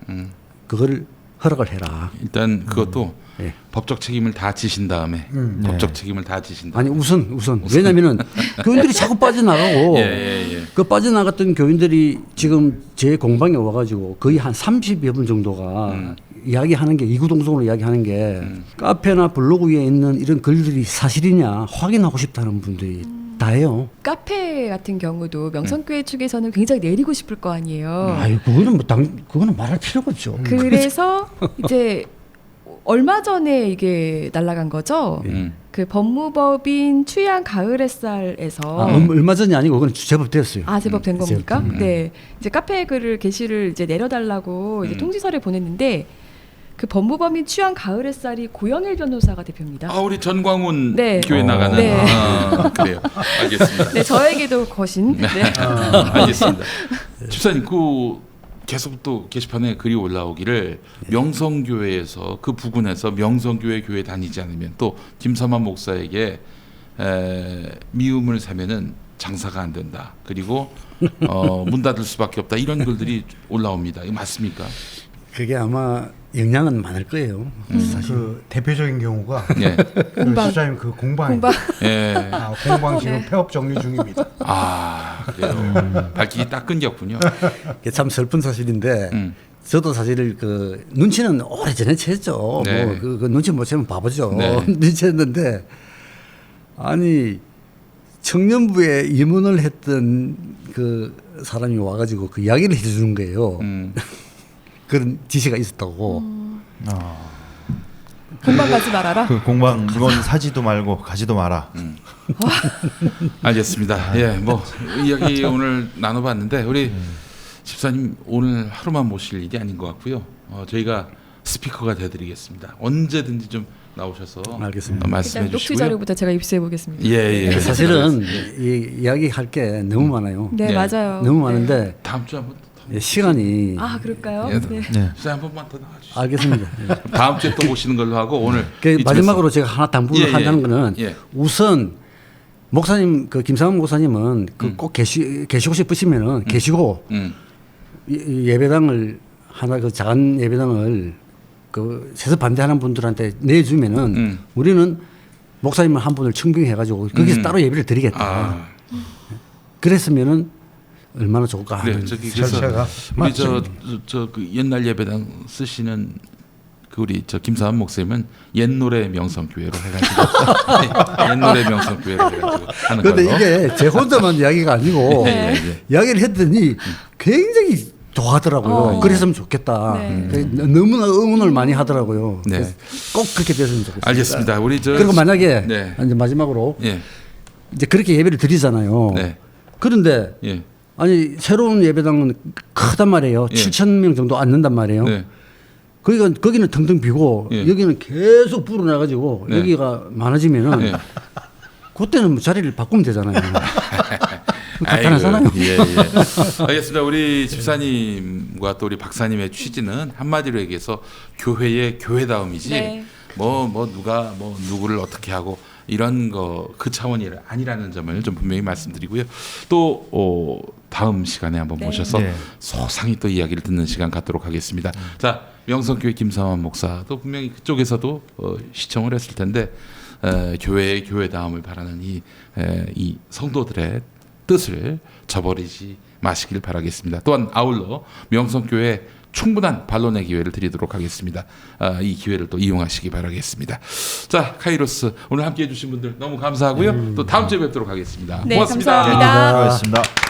그걸 허락을 해라. 일단 그것도 예. 법적 책임을 다 지신 다음에 법적 책임을 다 지신 다음에 아니 우선 왜냐면은 교인들이 자꾸 빠져나가고 예. 그 빠져나갔던 교인들이 지금 제 공방에 와가지고 거의 한 30여 분 정도가 이야기하는 게 이구동성으로 이야기하는 게 카페나 블로그 위에 있는 이런 글들이 사실이냐 확인하고 싶다는 분들이 다예요. 카페 같은 경우도 명성교회 측에서는 굉장히 내리고 싶을 거 아니에요. 아유 그거는 그거는 말할 필요가 없죠. 그래서 이제 얼마 전에 이게 날아간 거죠. 그 법무법인 취향 가을 햇살에서 얼마 전이 아니고 그건 제법 됐어요. 제법 된 겁니까? 제법. 네, 이제 카페 글을 게시를 이제 내려달라고 이제 통지서를 보냈는데 그 법무법인 취향 가을 햇살이 고영일 변호사가 대표입니다. 우리 전광훈 네. 교회 나가는. 네. 그래요. 알겠습니다. 네, 저에게도 거신. 네. 알겠습니다. 집사님 계속 또 게시판에 글이 올라오기를 명성교회에서 그 부근에서 명성교회 교회 다니지 않으면 또 김삼환 목사에게 미움을 사면은 장사가 안 된다. 그리고 문 닫을 수밖에 없다. 이런 글들이 올라옵니다. 이거 맞습니까? 그게 아마 영향은 많을 거예요. 사실 그 대표적인 경우가 네. 공방. 시장님 그 공방. 예. 공방 지금 네. 폐업 정리 중입니다. 그래요. 밝히기 딱 끊겼군요. 그게 참 슬픈 사실인데 저도 사실 그 눈치는 오래 전에 챘죠. 네. 뭐 그 눈치 못 채면 바보죠. 네. 눈치챘는데 아니 청년부에 임원을 했던 그 사람이 와가지고 그 이야기를 해주는 거예요. 그런 지시가 있었다고. 공방 가지 말아라. 그 공방 물건 사지도 말고 가지도 마라. 알겠습니다. 예, 뭐 이야기 오늘 나눠봤는데 우리 집사님 오늘 하루만 모실 일이 아닌 것 같고요. 저희가 스피커가 되드리겠습니다. 언제든지 좀 나오셔서 알겠습니다. 말씀해 일단 녹취 주시고요. 자료부터 제가 입수해 보겠습니다. 예. 사실은 이 이야기할 게 너무 많아요. 네, 맞아요. 너무 많은데 다음 주 한번 시간이 그럴까요? 예, 네. 집사님 한 번만 더 나와주시죠. 알겠습니다. 다음 주에 또 모시는 걸로 하고 오늘 마지막으로 제가 하나 당부를 한다는 거는 예. 우선 목사님 그 김상훈 목사님은 꼭 계시고 싶으시면은 계시고 예배당을 하나 그 작은 예배당을 그 세서 반대하는 분들한테 내주면은 우리는 목사님을 한 분을 청빙해가지고 거기서 따로 예배를 드리겠다. 그랬으면은 얼마나 좋을까 하는 절차가 우리 그 옛날 예배당 쓰시는 그 우리 김사환 목사님은 옛노래 명성교회로 해가지고 옛노래 명성교회로 해가지고 하는 걸로. 근데 이게 제 혼자만 이야기가 아니고 이야기를 했더니 굉장히 좋아하더라고요. 그랬으면 좋겠다. 너무나 응원을 많이 하더라고요. 네. 꼭 그렇게 됐으면 좋겠습니다. 알겠습니다. 우리 그리고 만약에 이제 마지막으로 이제 그렇게 예배를 드리잖아요. 그런데 아니 새로운 예배당은 크단 말이에요. 7,000명 정도 앉는단 말이에요. 거기는 텅텅 비고 여기는 계속 불어나가지고 여기가 많아지면은 그때는 뭐 자리를 바꾸면 되잖아요. 간단하잖아요. 예. 알겠습니다. 우리 집사님과 또 우리 박사님의 취지는 한마디로 얘기해서 교회의 교회다움이지 누가 누구를 어떻게 하고 이런 거 그 차원이 아니라는 점을 좀 분명히 말씀드리고요. 또 다음 시간에 한번 모셔서 소상히 또 이야기를 듣는 시간 갖도록 하겠습니다. 자, 명성교회 김삼환 목사도 분명히 그쪽에서도 시청을 했을 텐데 교회의 교회다움을 바라는 이 성도들의 뜻을 저버리지 마시길 바라겠습니다. 또한 아울러 명성교회 충분한 반론의 기회를 드리도록 하겠습니다. 이 기회를 또 이용하시기 바라겠습니다. 자, 카이로스 오늘 함께해 주신 분들 너무 감사하고요. 또 다음 주에 뵙도록 하겠습니다. 네, 고맙습니다. 감사합니다. 고맙습니다.